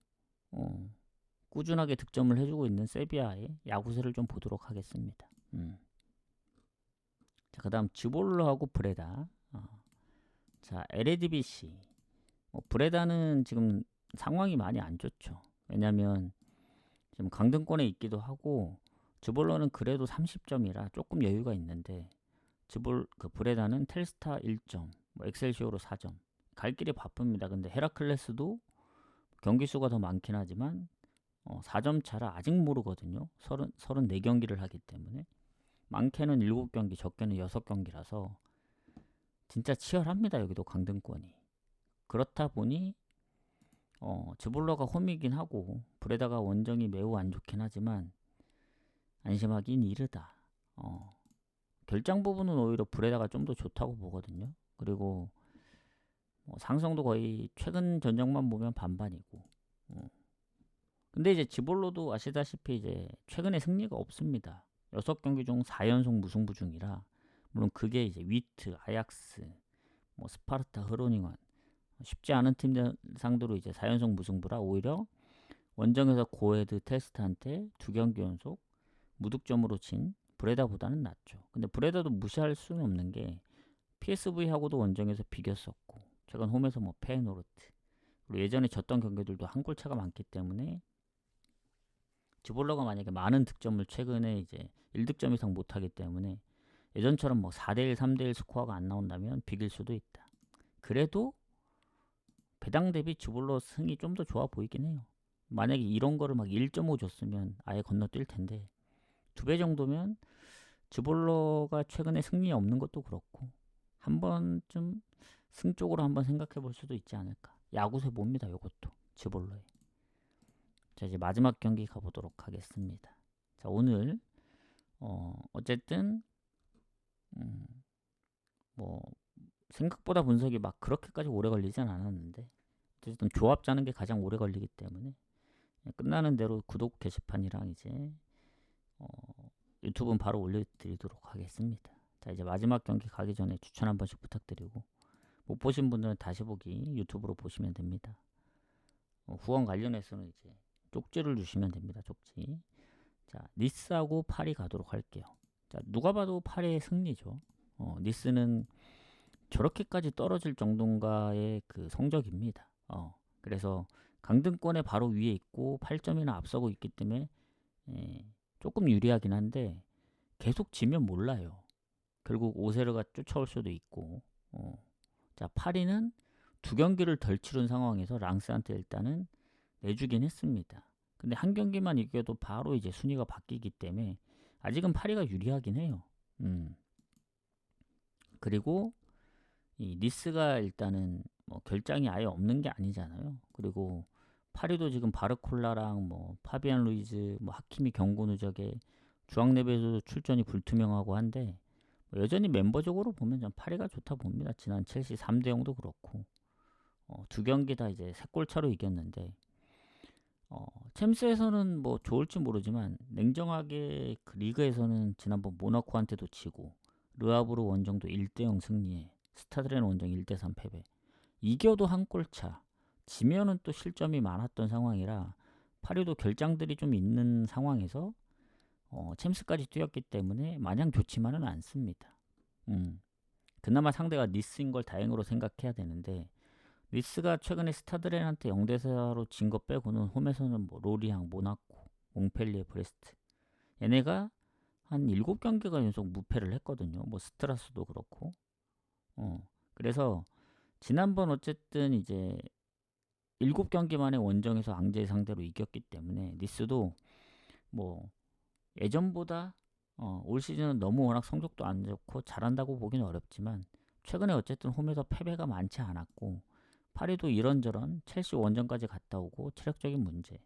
Speaker 1: 꾸준하게 득점을 해주고 있는 세비야의 야구세를 좀 보도록 하겠습니다. 자, 그 다음 즈볼로하고 브레다. 자, LADBC. 브레다는 지금 상황이 많이 안 좋죠. 왜냐면 지금 강등권에 있기도 하고, 즈볼로는 그래도 30점이라 조금 여유가 있는데, 그 브레다는 텔스타 1점, 뭐 엑셀시오로 4점. 갈 길이 바쁩니다. 근데 헤라클레스도 경기 수가 더 많긴 하지만 4점 차라 아직 모르거든요. 34경기를 하기 때문에. 많게는 7경기, 적게는 6경기라서 진짜 치열합니다. 여기도 강등권이. 그렇다 보니 즈볼러가 홈이긴 하고 브레다가 원정이 매우 안 좋긴 하지만 안심하긴 이르다. 결장 부분은 오히려 브레다가 좀 더 좋다고 보거든요. 그리고 상성도 거의 최근 전적만 보면 반반이고. 근데 이제 지볼로도 아시다시피 이제 최근에 승리가 없습니다. 6경기 중 4연속 무승부 중이라, 물론 그게 이제 위트, 아약스, 뭐 스파르타, 흐로닝원 쉽지 않은 팀들 상대로 이제 4연속 무승부라 오히려 원정에서 고헤드 테스트한테 2경기 연속 무득점으로 진 브레다보다는 낫죠. 근데 브레다도 무시할 수는 없는 게 PSV하고도 원정에서 비겼었고, 최근 홈에서 뭐 페노르트, 그리고 예전에 졌던 경기들도 한 골차가 많기 때문에 지볼러가 만약에 많은 득점을 최근에 이제 1득점 이상 못하기 때문에 예전처럼 뭐 4대1, 3대1 스코어가 안 나온다면 비길 수도 있다. 그래도 배당 대비 지볼러 승이 좀 더 좋아 보이긴 해요. 만약에 이런 거를 막 1.5 줬으면 아예 건너뛸 텐데 2배 정도면 지볼러가 최근에 승리 없는 것도 그렇고 한 번쯤 승 쪽으로 한번 생각해 볼 수도 있지 않을까. 야구세 봅니다. 요것도 지볼러에. 자, 이제 마지막 경기 가보도록 하겠습니다. 자, 오늘 어쨌든 뭐 생각보다 분석이 막 그렇게까지 오래 걸리진 않았는데, 어쨌든 조합 짜는 게 가장 오래 걸리기 때문에 끝나는 대로 구독 게시판이랑 이제 유튜브는 바로 올려드리도록 하겠습니다. 자, 이제 마지막 경기 가기 전에 추천 한 번씩 부탁드리고, 못 보신 분들은 다시 보기 유튜브로 보시면 됩니다. 후원 관련해서는 이제 쪽지를 주시면 됩니다. 쪽지. 자, 니스하고 파리 가도록 할게요. 자, 누가 봐도 파리의 승리죠. 니스는 저렇게까지 떨어질 정도인가의 그 성적입니다. 그래서 강등권에 바로 위에 있고 8점이나 앞서고 있기 때문에 조금 유리하긴 한데, 계속 지면 몰라요. 결국 오세르가 쫓아올 수도 있고. 자, 파리는 2경기를 덜 치른 상황에서 랑스한테 일단은 내주긴 했습니다. 근데 한 경기만 이겨도 바로 이제 순위가 바뀌기 때문에 아직은 파리가 유리하긴 해요. 그리고 이 니스가 일단은 뭐 결장이 아예 없는 게 아니잖아요. 그리고 파리도 지금 바르콜라랑 뭐 파비안 루이즈, 뭐 하키미 경고 누적에 중앙 내부에서도 출전이 불투명하고 한데 여전히 멤버적으로 보면 전 파리가 좋다 봅니다. 지난 첼시 3대 0도 그렇고 두 경기 다 이제 3골 차로 이겼는데 챔스에서는 뭐 좋을지 모르지만 냉정하게 그 리그에서는 지난번 모나코한테도 지고 르하브르 원정도 1대 0 승리에 스타드렌 원정 1대 3 패배. 이겨도 한 골 차. 지면은 또 실점이 많았던 상황이라 파리도 결장들이 좀 있는 상황에서 챔스까지 뛰었기 때문에 마냥 좋지만은 않습니다. 그나마 상대가 니스인 걸 다행으로 생각해야 되는데 니스가 최근에 스타드렌한테 0대 4로 진 거 빼고는 홈에서는 뭐 로리앙, 모나코, 몽펠리에, 브레스트 얘네가 한 7경기가 연속 무패를 했거든요. 뭐 스트라스도 그렇고. 그래서 지난번 어쨌든 이제 7경기 만에 원정에서 앙제 상대로 이겼기 때문에 니스도 뭐 예전보다 올 시즌은 너무 워낙 성적도 안 좋고 잘한다고 보기는 어렵지만 최근에 어쨌든 홈에서 패배가 많지 않았고 파리도 이런저런 첼시 원정까지 갔다 오고 체력적인 문제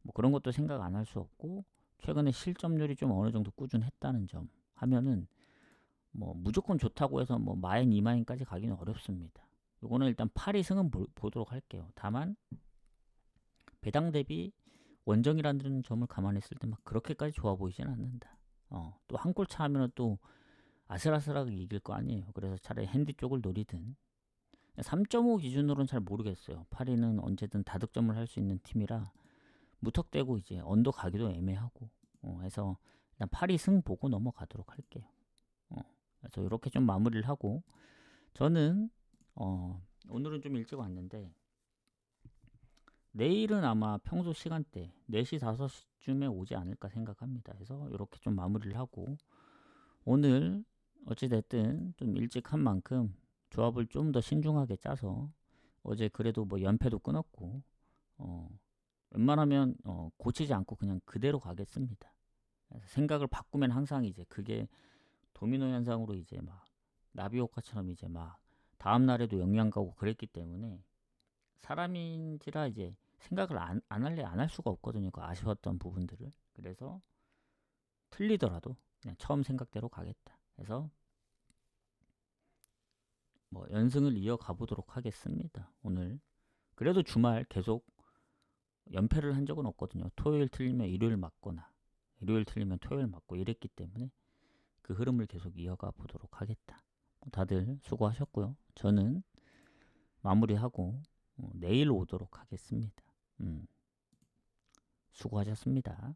Speaker 1: 뭐 그런 것도 생각 안 할 수 없고 최근에 실점률이 좀 어느 정도 꾸준했다는 점 하면은 뭐 무조건 좋다고 해서 뭐 마인 이마인까지 가기는 어렵습니다. 요거는 일단 파리 승은 보도록 할게요. 다만 배당 대비 원정이라는 점을 감안했을 때 막 그렇게까지 좋아 보이진 않는다. 또 한 골 차 하면은 또 아슬아슬하게 이길 거 아니에요. 그래서 차라리 핸디 쪽을 노리든 3.5 기준으로는 잘 모르겠어요. 파리는 언제든 다득점을 할 수 있는 팀이라 무턱대고 이제 언더 가기도 애매하고 해서 일단 파리 승 보고 넘어가도록 할게요. 그래서 이렇게 좀 마무리를 하고 저는 오늘은 좀 일찍 왔는데 내일은 아마 평소 시간대 4시 5시쯤에 오지 않을까 생각합니다. 그래서 이렇게 좀 마무리를 하고 오늘 어찌됐든 좀 일찍 한 만큼 조합을 좀 더 신중하게 짜서 어제 그래도 뭐 연패도 끊었고 웬만하면 고치지 않고 그냥 그대로 가겠습니다. 그래서 생각을 바꾸면 항상 이제 그게 도미노 현상으로 이제 막 나비 효과처럼 이제 막 다음 날에도 영향 가고 그랬기 때문에 사람인지라 이제 생각을 안 할래 안 할 수가 없거든요. 그 아쉬웠던 부분들을. 그래서 틀리더라도 그냥 처음 생각대로 가겠다. 그래서 뭐 연승을 이어가 보도록 하겠습니다. 오늘 그래도 주말 계속 연패를 한 적은 없거든요. 토요일 틀리면 일요일 맞거나 일요일 틀리면 토요일 맞고 이랬기 때문에 그 흐름을 계속 이어가 보도록 하겠다. 다들 수고하셨고요. 저는 마무리하고 내일 오도록 하겠습니다. 수고하셨습니다.